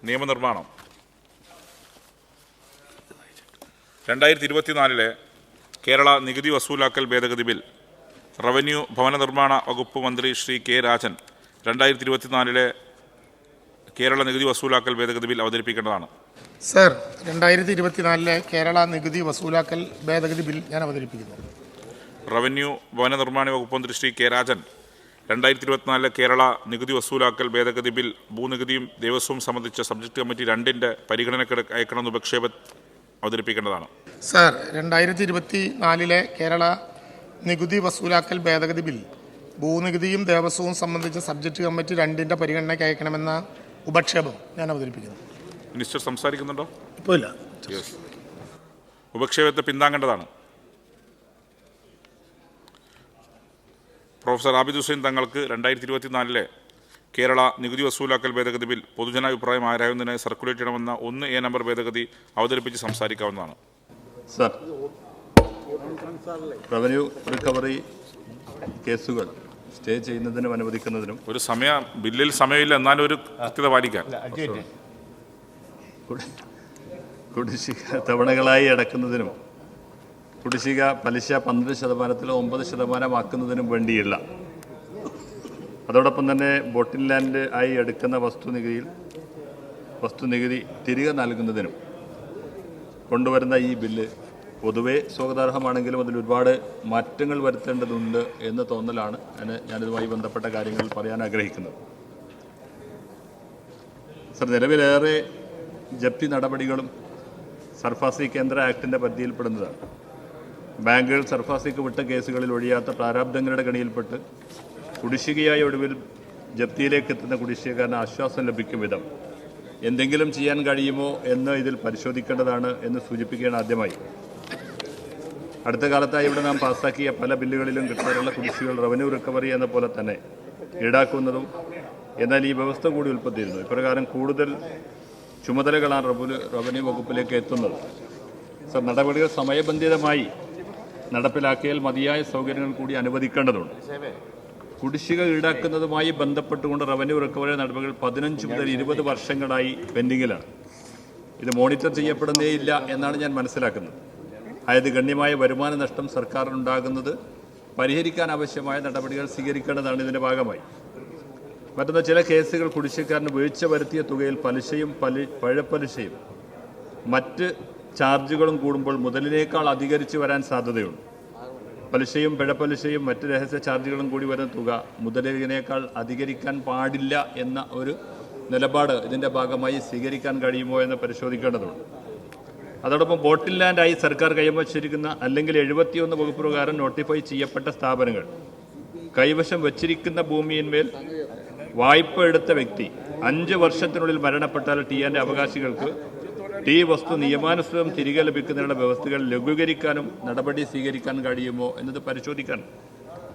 നിയമനിർമ്മാണം 2024 കേരള നികുതി വസൂലാക്കൽ ഭേദഗതി ബിൽ റവന്യൂ ഭവന നിർമ്മാണ വകുപ്പ് മന്ത്രി ശ്രീ കെ രാജൻ 2024 കേരള നികുതി വസൂലാക്കൽ ഭേദഗതി ബിൽ അവതരിപ്പിക്കേണ്ടതാണ്. സർ, 2024 കേരള നികുതി വസൂലാക്കൽ ഭേദഗതി ബിൽ ഞാൻ അവതരിപ്പിക്കുന്നു. റവന്യൂ ഭവന നിർമ്മാണ വകുപ്പ് മന്ത്രി ശ്രീ കെ രാജൻ 2024 കേരള നികുതി വസൂലാക്കൽ ഭേദഗതി ബിൽ ഭൂനികുതിയും ദേവസ്വവും സംബന്ധിച്ച സബ്ജക്ട് കമ്മിറ്റി 2 പരിഗണനയ്ക്ക് അയക്കണമെന്ന് ഉപക്ഷേപം അവതരിപ്പിക്കേണ്ടതാണ്. സർ, 2024 കേരള നികുതി വസൂലാക്കൽ ഭേദഗതി ബിൽ ഭൂനികുതിയും ദേവസ്വവും സംബന്ധിച്ച സബ്ജക്ട് കമ്മിറ്റി 2 പരിഗണനയ്ക്ക് അയക്കണമെന്ന ഉപക്ഷേപം ഞാൻ അവതരിപ്പിക്കുന്നു. മിനിസ്റ്റർ സംസാരിക്കുന്നുണ്ടോ? ഇപ്പോൾ ഇല്ല. ഉപക്ഷേപത്തെ പിന്താങ്ങേണ്ടതാണ്. പ്രൊഫസർ ആബിദ് ഹുസൈൻ തങ്ങൾക്ക് 2024 കേരള നികുതി വസൂലാക്കൽ ഭേദഗതി ബിൽ പൊതുജനാഭിപ്രായം ആരായുന്നതിനായി സർക്കുലേറ്റ് ചെയ്യണമെന്ന 1A നമ്പർ ഭേദഗതി അവതരിപ്പിച്ച് സംസാരിക്കാവുന്നതാണ്. സർ, റവന്യൂ റിക്കവറി കേസുകൾ സ്റ്റേ ചെയ്യുന്നതിനും അനുവദിക്കുന്നതിനും ഒരു ബില്ലിൽ സമയമില്ല, എന്നാലും ഒരു കൃത്യത പാലിക്കാൻ കുടിശ്ശിക തവണകളായി അടക്കുന്നതിനും കുടിശ്ശിക പലിശ 12% 9% ആക്കുന്നതിനും വേണ്ടിയില്ല. അതോടൊപ്പം തന്നെ ബോട്ടിൽ ലാൻഡ് ആയി എടുക്കുന്ന വസ്തുനികുതി തിരികെ നൽകുന്നതിനും കൊണ്ടുവരുന്ന ഈ ബില്ല് പൊതുവെ സ്വാഗതാർഹമാണെങ്കിലും അതിൽ ഒരുപാട് മാറ്റങ്ങൾ വരുത്തേണ്ടതുണ്ട് എന്ന തോന്നലാണ് ഞാനിതുമായി ബന്ധപ്പെട്ട കാര്യങ്ങൾ പറയാൻ ആഗ്രഹിക്കുന്നത്. സർ, നിലവിലേറെ ജപ്തി നടപടികളും സർഫാസി കേന്ദ്ര ആക്ടിൻ്റെ പരിധിയിൽപ്പെടുന്നതാണ്. ബാങ്കുകൾ സർഫാസിക്ക് വിട്ട കേസുകളിൽ ഒഴിയാത്ത പ്രാരാബ്ദങ്ങളുടെ കണിയിൽപ്പെട്ട് കുടിശ്ശികയായ ഒടുവിൽ ജപ്തിയിലേക്ക് എത്തുന്ന കുടിശ്ശികക്കാരന് ആശ്വാസം ലഭിക്കും വിധം എന്തെങ്കിലും ചെയ്യാൻ കഴിയുമോ എന്ന് ഇതിൽ പരിശോധിക്കേണ്ടതാണ് എന്ന് സൂചിപ്പിക്കുകയാണ്. ആദ്യമായി അടുത്ത കാലത്തായി ഇവിടെ നാം പാസ്സാക്കിയ പല ബില്ലുകളിലും കിട്ടാറുള്ള കുടിശ്ശികൾ റവന്യൂ റിക്കവറി എന്ന പോലെ തന്നെ ഈടാക്കുന്നതും, എന്നാൽ ഈ വ്യവസ്ഥ കൂടി ഉൾപ്പെടുത്തിയിരുന്നു. ഇപ്രകാരം കൂടുതൽ ചുമതലകളാണ് റവന്യൂ വകുപ്പിലേക്ക് എത്തുന്നത്. സർ, നടപടികൾ സമയബന്ധിതമായി നടപ്പിലാക്കിയാൽ മതിയായ സൗകര്യങ്ങൾ കൂടി അനുവദിക്കേണ്ടതുണ്ട്. കുടിശ്ശിക ഈടാക്കുന്നതുമായി ബന്ധപ്പെട്ടുകൊണ്ട് റവന്യൂ റിക്കവറി നടപടികൾ 15 മുതൽ 20 വർഷങ്ങളായി പെൻഡിങ്ങിലാണ്. ഇത് മോണിറ്റർ ചെയ്യപ്പെടുന്നേയില്ല എന്നാണ് ഞാൻ മനസ്സിലാക്കുന്നത്. അതായത് ഗണ്യമായ വരുമാന നഷ്ടം സർക്കാരിനുണ്ടാകുന്നത് പരിഹരിക്കാൻ ആവശ്യമായ നടപടികൾ സ്വീകരിക്കേണ്ടതാണ് ഇതിൻ്റെ ഭാഗമായി. മറ്റൊന്ന്, ചില കേസുകൾ കുടിശ്ശികക്കാരന് വീഴ്ച വരുത്തിയ തുകയിൽ പലിശയും പഴപ്പലിശയും മറ്റ് ചാർജുകളും കൂടുമ്പോൾ മുതലിനേക്കാൾ അധികരിച്ച് വരാൻ സാധ്യതയുണ്ട്. പലിശയും പിഴപ്പലിശയും മറ്റ് രഹസ്യ ചാർജുകളും കൂടി വരുന്ന തുക മുതലിനേക്കാൾ അധികരിക്കാൻ പാടില്ല എന്ന ഒരു നിലപാട് ഇതിൻ്റെ ഭാഗമായി സ്വീകരിക്കാൻ കഴിയുമോ എന്ന് പരിശോധിക്കേണ്ടതുണ്ട്. അതോടൊപ്പം ബോട്ടിൽ ലാൻഡായി സർക്കാർ കൈവച്ചിരിക്കുന്ന അല്ലെങ്കിൽ 71 വകുപ്പ് പ്രകാരം നോട്ടിഫൈ ചെയ്യപ്പെട്ട സ്ഥാപനങ്ങൾ കൈവശം വച്ചിരിക്കുന്ന ഭൂമിയിന്മേൽ വായ്പ എടുത്ത വ്യക്തി 5 വർഷത്തിനുള്ളിൽ മരണപ്പെട്ടാൽ ടിആൻ്റെ അവകാശികൾക്ക് ടി വസ്തു നിയമാനുസൃതം തിരികെ ലഭിക്കുന്നതിനുള്ള വ്യവസ്ഥകൾ ലഘൂകരിക്കാനും നടപടി സ്വീകരിക്കാൻ കഴിയുമോ എന്നത് പരിശോധിക്കാൻ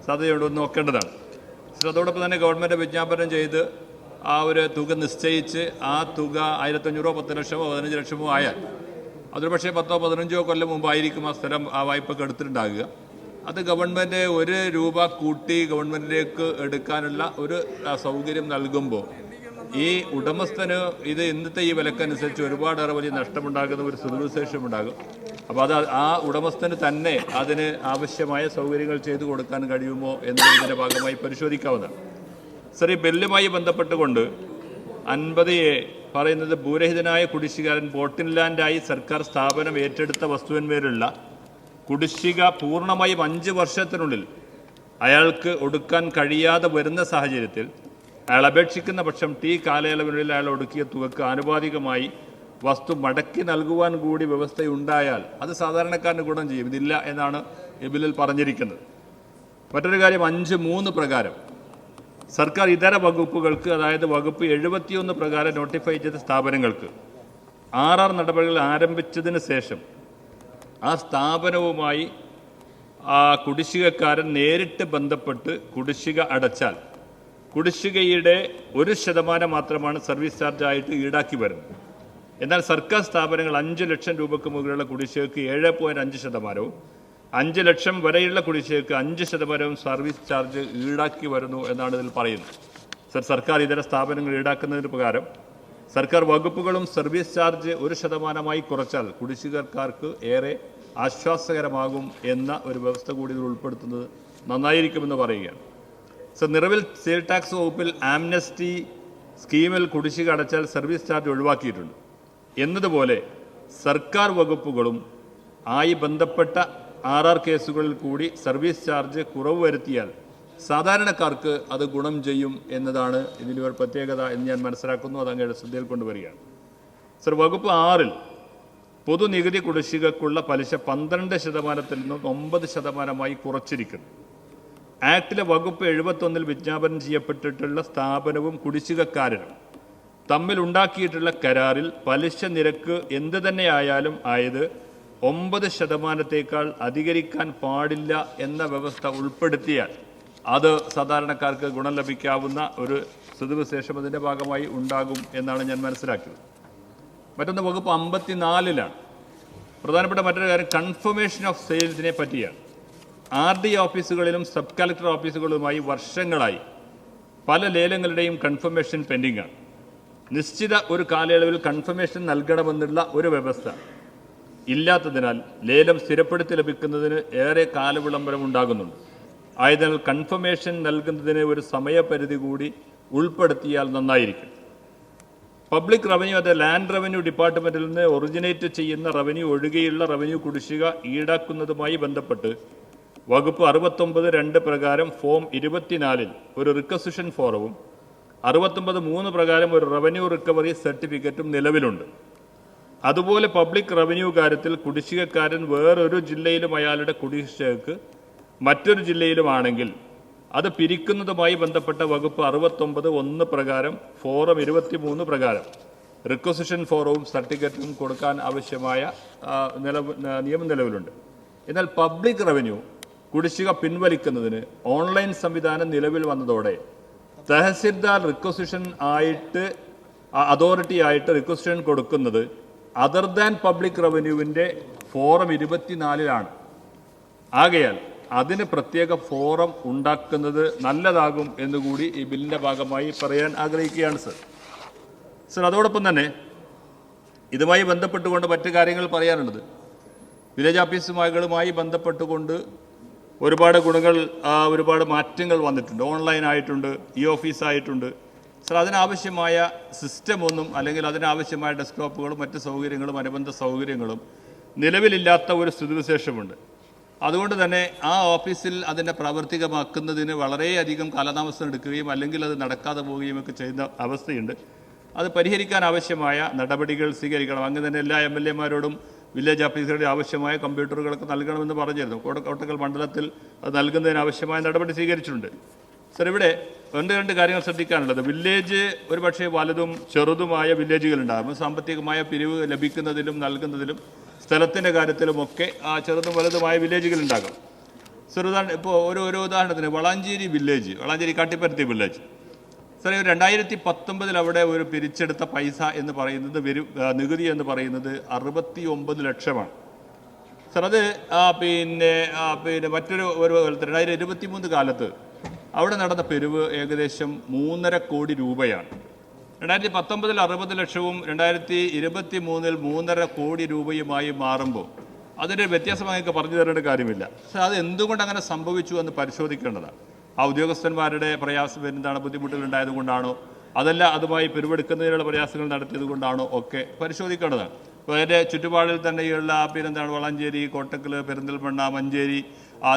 സാധ്യതയുണ്ടെന്ന് നോക്കേണ്ടതാണ്. അതോടൊപ്പം തന്നെ ഗവൺമെൻറ് വിജ്ഞാപനം ചെയ്ത് ആ ഒരു തുക നിശ്ചയിച്ച് ആ തുക 1500 10 ലക്ഷമോ 15 ലക്ഷമോ ആയാൽ അതൊരു പക്ഷേ 10 15 കൊല്ലം മുമ്പായിരിക്കും ആ സ്ഥലം ആ വായ്പക്ക് എടുത്തിട്ടുണ്ടാകുക. അത് ഗവൺമെൻറ് 1 രൂപ കൂട്ടി ഗവൺമെൻറ്റിലേക്ക് എടുക്കാനുള്ള ഒരു സൗകര്യം നൽകുമ്പോൾ ഈ ഉടമസ്ഥന് ഇത് ഇന്നത്തെ ഈ വിലക്കനുസരിച്ച് ഒരുപാടേറെ വലിയ നഷ്ടമുണ്ടാകുന്ന ഒരു സിവിലൈസേഷൻ ഉണ്ടാകും. അപ്പോൾ അത് ആ ഉടമസ്ഥന് തന്നെ അതിന് ആവശ്യമായ സൗകര്യങ്ങൾ ചെയ്തു കൊടുക്കാൻ കഴിയുമോ എന്നതിൻ്റെ ഭാഗമായി പരിശോധിക്കാവുന്നതാണ്. സർ, ഈ ബില്ലുമായി ബന്ധപ്പെട്ടുകൊണ്ട് 50A പറയുന്നത് ഭൂരഹിതനായ കുടിശ്ശികാരൻ ബോട്ടിൽ ലാൻഡായി സർക്കാർ സ്ഥാപനം ഏറ്റെടുത്ത വസ്തുവിന്മേലുള്ള കുടിശ്ശിക പൂർണ്ണമായും 5 വർഷത്തിനുള്ളിൽ അയാൾക്ക് ഒടുക്കാൻ കഴിയാതെ വരുന്ന സാഹചര്യത്തിൽ അയാൾ അപേക്ഷിക്കുന്ന പക്ഷം ടി കാലയളവിനുള്ളിൽ അയാൾ ഒടുക്കിയ തുകക്ക് ആനുപാതികമായി വസ്തു മടക്കി നൽകുവാൻ കൂടി വ്യവസ്ഥയുണ്ടായാൽ അത് സാധാരണക്കാരന് ഗുണം ചെയ്യും. ഇതില്ല എന്നാണ് ഈ ബില്ലിൽ പറഞ്ഞിരിക്കുന്നത്. മറ്റൊരു കാര്യം 5(3) പ്രകാരം സർക്കാർ ഇതര വകുപ്പുകൾക്ക്, അതായത് വകുപ്പ് 71 പ്രകാരം നോട്ടിഫൈ ചെയ്ത സ്ഥാപനങ്ങൾക്ക് RR നടപടികൾ ആരംഭിച്ചതിന് ശേഷം ആ സ്ഥാപനവുമായി ആ കുടിശ്ശികക്കാരൻ നേരിട്ട് ബന്ധപ്പെട്ട് കുടിശ്ശിക അടച്ചാൽ കുടിശ്ശികയുടെ 1% മാത്രമാണ് സർവീസ് ചാർജായിട്ട് ഈടാക്കി വരുന്നത്. എന്നാൽ സർക്കാർ സ്ഥാപനങ്ങൾ 5 ലക്ഷം രൂപയ്ക്ക് മുകളിലുള്ള കുടിശ്ശികയ്ക്ക് 7.5%, 5 ലക്ഷം വരെയുള്ള കുടിശ്ശികയ്ക്ക് 5% സർവീസ് ചാർജ് ഈടാക്കി വരുന്നു എന്നാണ് ഇതിൽ പറയുന്നത്. സർക്കാർ ഇതര സ്ഥാപനങ്ങൾ ഈടാക്കുന്നതിന് പ്രകാരം സർക്കാർ വകുപ്പുകളും സർവീസ് ചാർജ് 1% കുറച്ചാൽ കുടിശ്ശികക്കാർക്ക് ഏറെ ആശ്വാസകരമാകും എന്ന ഒരു വ്യവസ്ഥ കൂടി ഇതിൽ ഉൾപ്പെടുത്തുന്നത് നന്നായിരിക്കുമെന്ന് പറയുകയാണ്. സർ, നിലവിൽ സെയിൽ ടാക്സ് വകുപ്പിൽ ആംനസ്റ്റി സ്കീമിൽ കുടിശ്ശിക അടച്ചാൽ സർവീസ് ചാർജ് ഒഴിവാക്കിയിട്ടുണ്ട് എന്നതുപോലെ സർക്കാർ വകുപ്പുകളും ആയി ബന്ധപ്പെട്ട RR കേസുകളിൽ കൂടി സർവീസ് ചാർജ് കുറവ് വരുത്തിയാൽ സാധാരണക്കാർക്ക് അത് ഗുണം ചെയ്യും എന്നതാണ് ഇതിലൊരു പ്രത്യേകത എന്ന് ഞാൻ മനസ്സിലാക്കുന്നു. അത് അങ്ങയുടെ ശ്രദ്ധയിൽ കൊണ്ടുവരികയാണ്. സർ, വകുപ്പ് 6-ൽ പൊതുനികുതി കുടിശ്ശികക്കുള്ള പലിശ 12% നിന്ന് 9% കുറച്ചിരിക്കുന്നു. ആക്ടിലെ വകുപ്പ് 71-ൽ വിജ്ഞാപനം ചെയ്യപ്പെട്ടിട്ടുള്ള സ്ഥാപനവും കുടിശ്ശികക്കാരനും തമ്മിൽ ഉണ്ടാക്കിയിട്ടുള്ള കരാറിൽ പലിശ നിരക്ക് എന്ത് തന്നെയായാലും ആയത് 9%-ത്തേക്കാൾ അധികരിക്കാൻ പാടില്ല എന്ന വ്യവസ്ഥ ഉൾപ്പെടുത്തിയാൽ അത് സാധാരണക്കാർക്ക് ഗുണം ലഭിക്കാവുന്ന ഒരു സ്ഥിതിവിശേഷം അതിൻ്റെ ഭാഗമായി ഉണ്ടാകും എന്നാണ് ഞാൻ മനസ്സിലാക്കിയത്. മറ്റൊന്ന് വകുപ്പ് 54-ലാണ്. പ്രധാനപ്പെട്ട മറ്റൊരു കാര്യം കൺഫർമേഷൻ ഓഫ് സെയിൽസിനെ പറ്റിയാണ്. RD ഓഫീസുകളിലും സബ് കളക്ടർ ഓഫീസുകളുമായി വർഷങ്ങളായി പല ലേലങ്ങളുടെയും കൺഫർമേഷൻ പെൻഡിംഗാണ്. നിശ്ചിത ഒരു കാലയളവിൽ കൺഫർമേഷൻ നൽകണമെന്നുള്ള ഒരു വ്യവസ്ഥ ഇല്ലാത്തതിനാൽ ലേലം സ്ഥിരപ്പെടുത്തി ലഭിക്കുന്നതിന് ഏറെ കാലവിളംബരം ഉണ്ടാകുന്നുണ്ട്. ആയതിനാൽ കൺഫർമേഷൻ നൽകുന്നതിന് ഒരു സമയപരിധി കൂടി ഉൾപ്പെടുത്തിയാൽ നന്നായിരിക്കും. പബ്ലിക് റവന്യൂ അത് ലാൻഡ് റവന്യൂ ഡിപ്പാർട്ട്മെൻറ്റിൽ നിന്ന് ഒറിജിനേറ്റ് ചെയ്യുന്ന റവന്യൂ ഒഴികെയുള്ള റവന്യൂ കുടിശ്ശിക ഈടാക്കുന്നതുമായി ബന്ധപ്പെട്ട് വകുപ്പ് 69(2) പ്രകാരം ഫോം 24-ൽ ഒരു റിക്വസിഷൻ ഫോറവും 69(3) പ്രകാരം ഒരു റവന്യൂ റിക്കവറി സർട്ടിഫിക്കറ്റും നിലവിലുണ്ട്. അതുപോലെ പബ്ലിക് റവന്യൂ കാര്യത്തിൽ കുടിശ്ശികക്കാരൻ വേറൊരു ജില്ലയിലും അയാളുടെ കുടിശ്ശികക്ക് മറ്റൊരു ജില്ലയിലുമാണെങ്കിൽ അത് പിരിക്കുന്നതുമായി ബന്ധപ്പെട്ട വകുപ്പ് 69(1) പ്രകാരം ഫോറം 23 പ്രകാരം റിക്വസിഷൻ ഫോറവും സർട്ടിഫിക്കറ്റും കൊടുക്കാൻ ആവശ്യമായ നിയമം നിലവിലുണ്ട്. എന്നാൽ പബ്ലിക് റവന്യൂ കുടിശ്ശിക പിൻവലിക്കുന്നതിന് ഓൺലൈൻ സംവിധാനം നിലവിൽ വന്നതോടെ തഹസിൽദാർ റിക്വസിഷൻ ആയിട്ട് അതോറിറ്റി ആയിട്ട് റിക്വസിഷൻ കൊടുക്കുന്നത് അതർ ദാൻ പബ്ലിക് റവന്യൂവിൻ്റെ ഫോറം 24-ലാണ്. ആകയാൽ അതിന് പ്രത്യേക ഫോറം ഉണ്ടാക്കുന്നത് നല്ലതാകും എന്നുകൂടി ഈ ബില്ലിൻ്റെ ഭാഗമായി പറയാൻ ആഗ്രഹിക്കുകയാണ് സർ. അതോടൊപ്പം തന്നെ ഇതുമായി ബന്ധപ്പെട്ടുകൊണ്ട് മറ്റു കാര്യങ്ങൾ പറയാനുള്ളത്, വില്ലേജ് ഓഫീസുകളുമായി ബന്ധപ്പെട്ടുകൊണ്ട് ഒരുപാട് ഗുണങ്ങൾ ഒരുപാട് മാറ്റങ്ങൾ വന്നിട്ടുണ്ട്. ഓൺലൈൻ ആയിട്ടുണ്ട്, ഓഫീസ് ആയിട്ടുണ്ട്. സർ, അതിനാവശ്യമായ സിസ്റ്റമൊന്നും അല്ലെങ്കിൽ അതിനാവശ്യമായ ഡെസ്ക്ടോപ്പുകളും മറ്റ് സൗകര്യങ്ങളും അനുബന്ധ സൗകര്യങ്ങളും നിലവിലില്ലാത്ത ഒരു സ്ഥിതിവിശേഷമുണ്ട്. അതുകൊണ്ട് തന്നെ ആ ഓഫീസിൽ അതിനെ പ്രാവർത്തികമാക്കുന്നതിന് വളരെയധികം കാലതാമസം എടുക്കുകയും അല്ലെങ്കിൽ അത് നടക്കാതെ പോവുകയും ഒക്കെ ചെയ്യുന്ന അവസ്ഥയുണ്ട്. അത് പരിഹരിക്കാൻ ആവശ്യമായ നടപടികൾ സ്വീകരിക്കണം. അങ്ങനെ തന്നെ എല്ലാ MLA-മാരോടും വില്ലേജ് ഓഫീസറുടെ ആവശ്യമായ കമ്പ്യൂട്ടറുകളൊക്കെ നൽകണമെന്ന് പറഞ്ഞിരുന്നു. കോട്ടക്കൽ മണ്ഡലത്തിൽ അത് നൽകുന്നതിന് ആവശ്യമായ നടപടി സ്വീകരിച്ചിട്ടുണ്ട്. സർ, ഇവിടെ രണ്ട് കാര്യങ്ങൾ ശ്രദ്ധിക്കാനുള്ളത്, വില്ലേജ് ഒരുപക്ഷെ വലുതും ചെറുതുമായ വില്ലേജുകളുണ്ടാകും. സാമ്പത്തികമായ പിരിവ് ലഭിക്കുന്നതിലും നൽകുന്നതിലും സ്ഥലത്തിൻ്റെ കാര്യത്തിലുമൊക്കെ ചെറുതും വലുതുമായ വില്ലേജുകളുണ്ടാകും. സർ, ഇപ്പോൾ ഒരു ഉദാഹരണത്തിന് Valanchery village, Valanchery Kattipparuthi village, sir, 2019 അവിടെ ഒരു പിരിച്ചെടുത്ത പൈസ എന്ന് പറയുന്നത് നികുതി എന്ന് പറയുന്നത് 69 ലക്ഷമാണ്. സർ, അത് പിന്നെ മറ്റൊരു 2023 കാലത്ത് അവിടെ നടന്ന പിരിവ് ഏകദേശം 3.5 കോടി രൂപയാണ്. 2019 60 ലക്ഷവും 2023 3.5 കോടി രൂപയുമായി മാറുമ്പോൾ അതിൻ്റെ വ്യത്യാസം നിങ്ങൾക്ക് പറഞ്ഞു തരേണ്ട കാര്യമില്ല. സർ, അത് എന്തുകൊണ്ട് അങ്ങനെ സംഭവിച്ചു എന്ന് പരിശോധിക്കേണ്ടതാണ്. ആ ഉദ്യോഗസ്ഥന്മാരുടെ പ്രയാസം എന്താണ്, ബുദ്ധിമുട്ടുകൾ ഉണ്ടായതുകൊണ്ടാണോ, അതല്ല അതുമായി പിരിവെടുക്കുന്നതിനുള്ള പ്രയാസങ്ങൾ നടത്തിയത് കൊണ്ടാണോ ഒക്കെ പരിശോധിക്കേണ്ടതാണ്. അപ്പോൾ അതിൻ്റെ ചുറ്റുപാടിൽ തന്നെയുള്ള പിന്നെന്താണ് വളാഞ്ചേരി, കോട്ടക്കൽ, പെരിന്തൽമണ്ണ, മഞ്ചേരി,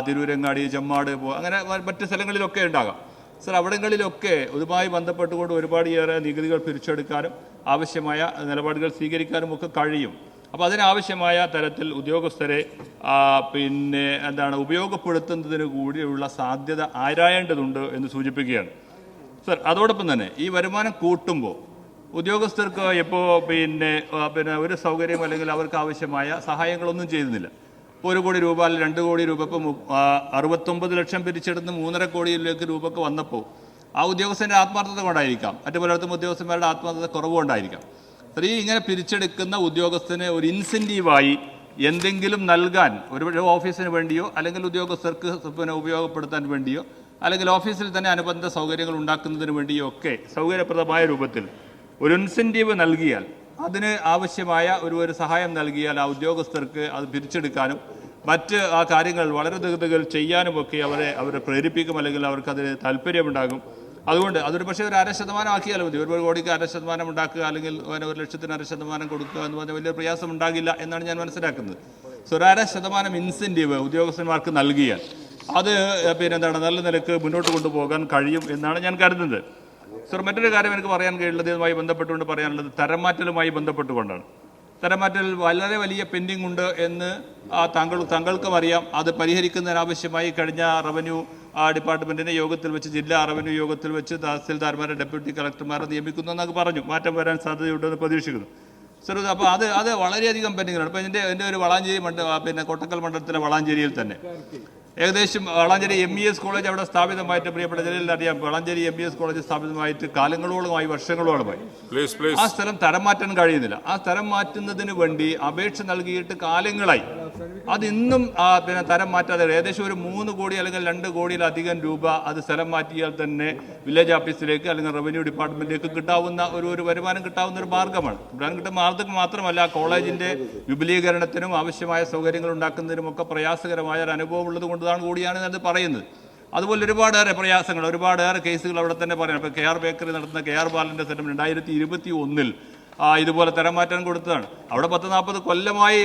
തിരൂരങ്ങാടി, ചെമ്മാട് അങ്ങനെ മറ്റ് സ്ഥലങ്ങളിലൊക്കെ ഉണ്ടാകാം. സർ, അവിടങ്ങളിലൊക്കെ ഇതുമായി ബന്ധപ്പെട്ടുകൊണ്ട് ഒരുപാടേറെ നികുതികൾ പിരിച്ചെടുക്കാനും ആവശ്യമായ നിലപാടുകൾ സ്വീകരിക്കാനും ഒക്കെ കഴിയും. അപ്പോൾ അതിനാവശ്യമായ തരത്തിൽ ഉദ്യോഗസ്ഥരെ ഉപയോഗപ്പെടുത്തുന്നതിന് കൂടിയുള്ള സാധ്യത ആരായേണ്ടതുണ്ട് എന്ന് സൂചിപ്പിക്കുകയാണ്. സർ, അതോടൊപ്പം തന്നെ ഈ വരുമാനം കൂട്ടുമ്പോൾ ഉദ്യോഗസ്ഥർക്ക് ഇപ്പോൾ പിന്നെ ഒരു സൗകര്യം അല്ലെങ്കിൽ അവർക്ക് ആവശ്യമായ സഹായങ്ങളൊന്നും ചെയ്യുന്നില്ല. ഇപ്പോൾ 1 കോടി രൂപ അല്ലെങ്കിൽ 2 കോടി രൂപ ഇപ്പോൾ 69 ലക്ഷം പിരിച്ചെടുത്ത് 3.5 കോടിയിലേക്ക് രൂപക്ക് വന്നപ്പോൾ ആ ഉദ്യോഗസ്ഥൻ്റെ ആത്മാർത്ഥത കൊണ്ടായിരിക്കാം, മറ്റു പലയിടത്തും ഉദ്യോഗസ്ഥന്മാരുടെ ആത്മാർത്ഥത കുറവുകൊണ്ടായിരിക്കാം. ഈ ഇങ്ങനെ പിരിച്ചെടുക്കുന്ന ഉദ്യോഗസ്ഥന് ഒരു ഇൻസെൻറ്റീവായി എന്തെങ്കിലും നൽകാൻ ഒരു ഓഫീസിന് വേണ്ടിയോ അല്ലെങ്കിൽ ഉദ്യോഗസ്ഥർക്ക് ഉപയോഗപ്പെടുത്താൻ വേണ്ടിയോ അല്ലെങ്കിൽ ഓഫീസിൽ തന്നെ അനുബന്ധ സൗകര്യങ്ങൾ ഉണ്ടാക്കുന്നതിന് വേണ്ടിയോ ഒക്കെ സൗകര്യപ്രദമായ രൂപത്തിൽ ഒരു ഇൻസെൻറ്റീവ് നൽകിയാൽ, അതിന് ആവശ്യമായ ഒരു സഹായം നൽകിയാൽ ആ ഉദ്യോഗസ്ഥർക്ക് അത് പിരിച്ചെടുക്കാനും മറ്റ് ആ കാര്യങ്ങൾ വളരെ ദ്രുതഗതിയിൽ ചെയ്യാനുമൊക്കെ അവരെ പ്രേരിപ്പിക്കും, അല്ലെങ്കിൽ അവർക്ക് അതിന് താല്പര്യമുണ്ടാകും. അതുകൊണ്ട് അതൊരു പക്ഷേ ഒരു 0.5% ആക്കിയാലും മതി. 1 കോടിക്ക് 0.5% ഉണ്ടാക്കുക, അല്ലെങ്കിൽ 1 ലക്ഷത്തിന് 0.5% കൊടുക്കുക എന്ന് പറഞ്ഞാൽ വലിയ പ്രയാസം ഉണ്ടാകില്ല എന്നാണ് ഞാൻ മനസ്സിലാക്കുന്നത്. സോ 0.5% ഇൻസെൻറ്റീവ് ഉദ്യോഗസ്ഥന്മാർക്ക് നൽകിയാൽ അത് നല്ല നിലക്ക് മുന്നോട്ട് കൊണ്ടുപോകാൻ കഴിയും എന്നാണ് ഞാൻ കരുതുന്നത്. സർ, മറ്റൊരു കാര്യം എനിക്ക് പറയാൻ കഴിയുള്ളത്, ഇതുമായി ബന്ധപ്പെട്ടുകൊണ്ട് പറയാനുള്ളത് തരം മാറ്റലുമായി ബന്ധപ്പെട്ടുകൊണ്ടാണ്. തരം മാറ്റൽ വളരെ വലിയ പെൻഡിങ് ഉണ്ട് എന്ന് താങ്കൾക്കും അറിയാം. അത് പരിഹരിക്കുന്നതിനാവശ്യമായി കഴിഞ്ഞ റവന്യൂ ഡിപ്പാർട്ട്മെൻറ്റിൻ്റെ യോഗത്തിൽ വെച്ച്, ജില്ലാ റവന്യൂ യോഗത്തിൽ വെച്ച് തഹസിൽദാർമാരെ ഡെപ്യൂട്ടി കളക്ടർമാരെ നിയമിക്കുന്നു എന്നൊക്കെ പറഞ്ഞു. മാറ്റം വരാൻ സാധ്യതയുണ്ടെന്ന് പ്രതീക്ഷിക്കുന്നു. സർ, അപ്പോൾ അത് വളരെയധികം പെൻഡിങ്ങാണ്. ഇപ്പോൾ എൻ്റെ ഒരു വളാഞ്ചേരി കോട്ടക്കൽ മണ്ഡലത്തിലെ വളാഞ്ചേരിയിൽ തന്നെ ഏകദേശം വളാഞ്ചേരി MES കോളേജ് അവിടെ സ്ഥാപിതമായിട്ട്, പ്രിയപ്പെട്ട ജലീലിന് അറിയാം, വളാഞ്ചേരി MES കോളേജ് സ്ഥാപിതമായിട്ട് കാലങ്ങളോളമായി, വർഷങ്ങളോളമായി. ആ സ്ഥലം തരം മാറ്റാൻ കഴിയുന്നില്ല. ആ തരം മാറ്റുന്നതിന് വേണ്ടി അപേക്ഷ നൽകിയിട്ട് കാലങ്ങളായി. അതിന്നും തരം മാറ്റാതെ ഏകദേശം ഒരു 3 കോടി അല്ലെങ്കിൽ 2 കോടിയിലധികം രൂപ അത് സ്ഥലം മാറ്റിയാൽ തന്നെ വില്ലേജ് ഓഫീസിലേക്ക് അല്ലെങ്കിൽ റവന്യൂ ഡിപ്പാർട്ട്മെന്റിലേക്ക് കിട്ടാവുന്ന ഒരു വരുമാനം കിട്ടാവുന്ന ഒരു മാർഗ്ഗമാണ്. വരുമാനം കിട്ടുന്ന മാർഗ്ഗം മാത്രമല്ല, കോളേജിന്റെ വിപുലീകരണത്തിനും ആവശ്യമായ സൗകര്യങ്ങൾ ഉണ്ടാക്കുന്നതിനും ഒക്കെ പ്രയാസകരമായ ഒരു അനുഭവം ഉള്ളത് കൂടിയാണ് അത് പറയുന്നത്. അതുപോലെ ഒരുപാടേറെ പ്രയാസങ്ങൾ, ഒരുപാടേറെ കേസുകൾ അവിടെ തന്നെ പറയാം. ഇപ്പോൾ KR ബേക്കറി നടത്തുന്ന KR ബാലൻ്റെ സ്ഥലം 2021 ഇതുപോലെ തരം മാറ്റാൻ കൊടുത്തതാണ്. അവിടെ 10-40 കൊല്ലമായി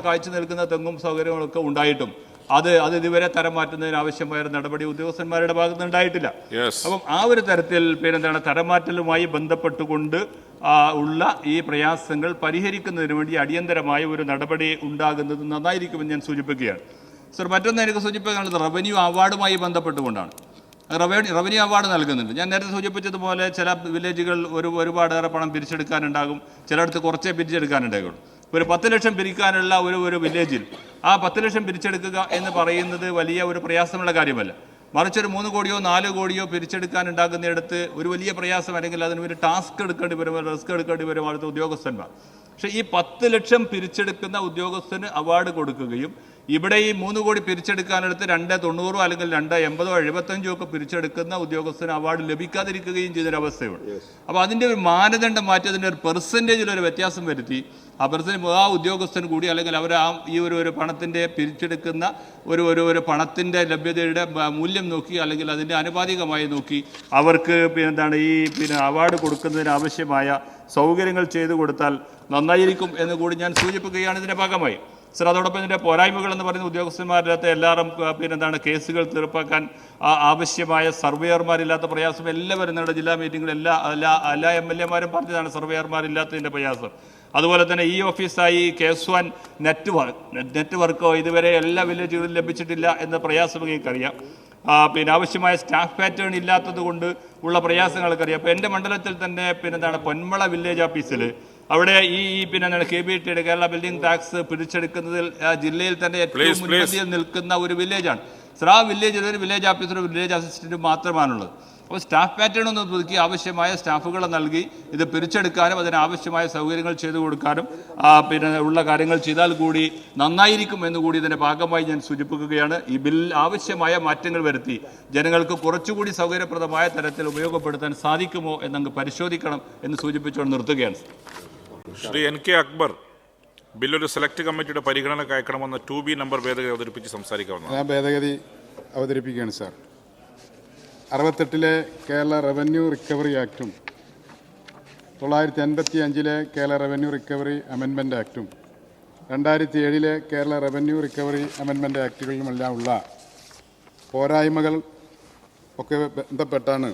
കാഴ്ച നിൽക്കുന്ന തെങ്ങും സൗകര്യങ്ങളൊക്കെ ഉണ്ടായിട്ടും അത് ഇതുവരെ തരം മാറ്റുന്നതിന് ആവശ്യമായ നടപടി ഉദ്യോഗസ്ഥന്മാരുടെ ഭാഗത്ത് ഉണ്ടായിട്ടില്ല. അപ്പം ആ ഒരു തരത്തിൽ തരം മാറ്റലുമായി ബന്ധപ്പെട്ടുകൊണ്ട് ഉള്ള ഈ പ്രയാസങ്ങൾ പരിഹരിക്കുന്നതിന് വേണ്ടി അടിയന്തരമായ ഒരു നടപടി ഉണ്ടാകുന്നത് നന്നായിരിക്കുമെന്ന് ഞാൻ സൂചിപ്പിക്കുകയാണ്. സർ, മറ്റൊന്ന് എനിക്ക് സൂചിപ്പിക്കാനുള്ളത് റവന്യൂ അവാർഡുമായി ബന്ധപ്പെട്ടുകൊണ്ടാണ്. റവന്യൂ അവാർഡ് നൽകുന്നുണ്ട്. ഞാൻ നേരത്തെ സൂചിപ്പിച്ചതുപോലെ ചില വില്ലേജുകൾ ഒരുപാടേറെ പണം പിരിച്ചെടുക്കാനുണ്ടാകും, ചിലയിടത്ത് കുറച്ചേ പിരിച്ചെടുക്കാനുണ്ടാകുള്ളൂ. ഒരു 10 ലക്ഷം പിരിക്കാനുള്ള ഒരു വില്ലേജിൽ ആ 10 ലക്ഷം പിരിച്ചെടുക്കുക എന്ന് പറയുന്നത് വലിയ ഒരു പ്രയാസമുള്ള കാര്യമല്ല. മറിച്ച് ഒരു 3 കോടിയോ 4 കോടിയോ പിരിച്ചെടുക്കാനുണ്ടാകുന്നിടത്ത് ഒരു വലിയ പ്രയാസം, അല്ലെങ്കിൽ അതിന് ഒരു ടാസ്ക് എടുക്കേണ്ടി വരും, റിസ്ക് എടുക്കേണ്ടി വരും അടുത്ത ഉദ്യോഗസ്ഥന്മാർ. പക്ഷേ ഈ 10 ലക്ഷം പിരിച്ചെടുക്കുന്ന ഉദ്യോഗസ്ഥന് അവാർഡ് കൊടുക്കുകയും ഇവിടെ ഈ 3 കോടി പിരിച്ചെടുക്കാനെടുത്ത് 2.90 അല്ലെങ്കിൽ 2.80 75 ഒക്കെ പിരിച്ചെടുക്കുന്ന ഉദ്യോഗസ്ഥന് അവാർഡ് ലഭിക്കാതിരിക്കുകയും ചെയ്തൊരവസ്ഥയുണ്ട്. അപ്പോൾ അതിൻ്റെ ഒരു മാനദണ്ഡം മാറ്റി അതിൻ്റെ ഒരു പെർസെൻറ്റേജിലൊരു വ്യത്യാസം വരുത്തി ആ ഉദ്യോഗസ്ഥന് കൂടി, അല്ലെങ്കിൽ അവർ ഈ ഒരു പണത്തിൻ്റെ പിരിച്ചെടുക്കുന്ന ഒരു പണത്തിൻ്റെ ലഭ്യതയുടെ മൂല്യം നോക്കി, അല്ലെങ്കിൽ അതിൻ്റെ ആനുപാതികമായി നോക്കി അവർക്ക് അവാർഡ് കൊടുക്കുന്നതിന് ആവശ്യമായ സൗകര്യങ്ങൾ ചെയ്തു കൊടുത്താൽ നന്നായിരിക്കും എന്ന് കൂടി ഞാൻ സൂചിപ്പിക്കുകയാണ് ഇതിൻ്റെ ഭാഗമായി. സർ, അതോടൊപ്പം ഇതിൻ്റെ പോരായ്മകൾ എന്ന് പറയുന്ന ഉദ്യോഗസ്ഥന്മാരില്ലാത്ത എല്ലാവരും കേസുകൾ തീർപ്പാക്കാൻ ആവശ്യമായ സർവേയർമാരില്ലാത്ത പ്രയാസം എല്ലാവരും നിങ്ങളുടെ ജില്ലാ മീറ്റിംഗിൽ എല്ലാ MLA മാരും പറഞ്ഞതാണ് സർവേയർമാരില്ലാത്തതിൻ്റെ പ്രയാസം. അതുപോലെ തന്നെ ഈ ഓഫീസായി KS1 നെറ്റ്വർക്കോ ഇതുവരെ എല്ലാ വില്ലേജുകളിലും ലഭിച്ചിട്ടില്ല എന്ന പ്രയാസം എനിക്കറിയാം. ആവശ്യമായ സ്റ്റാഫ് പാറ്റേൺ ഇല്ലാത്തത് കൊണ്ട് ഉള്ള പ്രയാസങ്ങൾക്കറിയാം. അപ്പോൾ എൻ്റെ മണ്ഡലത്തിൽ തന്നെ പൊന്മള വില്ലേജ് ഓഫീസിൽ അവിടെ ഈ KBTയുടെ കേരള ബിൽഡിംഗ് ടാക്സ് പിടിച്ചെടുക്കുന്നതിൽ ജില്ലയിൽ തന്നെ ഏറ്റവും മുൻപന്തിയിൽ നിൽക്കുന്ന ഒരു വില്ലേജാണ്. സർ, ആ വില്ലേജിൽ ഒരു വില്ലേജ് ഓഫീസറും വില്ലേജ് അസിസ്റ്റന്റും മാത്രമാണുള്ളത്. അപ്പോൾ സ്റ്റാഫ് പാറ്റേൺ ഒന്ന് പുതുക്കി ആവശ്യമായ സ്റ്റാഫുകളെ നൽകി ഇത് പിരിച്ചെടുക്കാനും അതിനാവശ്യമായ സൗകര്യങ്ങൾ ചെയ്തു കൊടുക്കാനും ഉള്ള കാര്യങ്ങൾ ചെയ്താൽ കൂടി നന്നായിരിക്കും എന്നുകൂടി ഇതിൻ്റെ ഭാഗമായി ഞാൻ സൂചിപ്പിക്കുകയാണ്. ഈ ബിൽ ആവശ്യമായ മാറ്റങ്ങൾ വരുത്തി ജനങ്ങൾക്ക് കുറച്ചുകൂടി സൗകര്യപ്രദമായ തരത്തിൽ ഉപയോഗപ്പെടുത്താൻ സാധിക്കുമോ എന്നങ്ങ് പരിശോധിക്കണം എന്ന് സൂചിപ്പിച്ചുകൊണ്ട് നിർത്തുകയാണ്. ശ്രീ NK അക്ബർ, ബില്ലൊരു സെലക്ട് കമ്മിറ്റിയുടെ പരിഗണനയ്ക്ക് അയക്കണമെന്ന 2B നമ്പർ ഭേദഗതി അവതരിപ്പിച്ച് സംസാരിക്കാവുന്നതാണ്. ഞാൻ ഭേദഗതി അവതരിപ്പിക്കുകയാണ് സാർ. 68 കേരള റവന്യൂ റിക്കവറി ആക്റ്റും 985 കേരള റവന്യൂ റിക്കവറി അമെൻമെൻറ്റ് ആക്റ്റും 2007 കേരള റവന്യൂ റിക്കവറി അമെൻമെൻറ്റ് ആക്റ്റുകളിലുമെല്ലാം ഉള്ള പോരായ്മകൾ ഒക്കെ ബന്ധപ്പെട്ടാണ്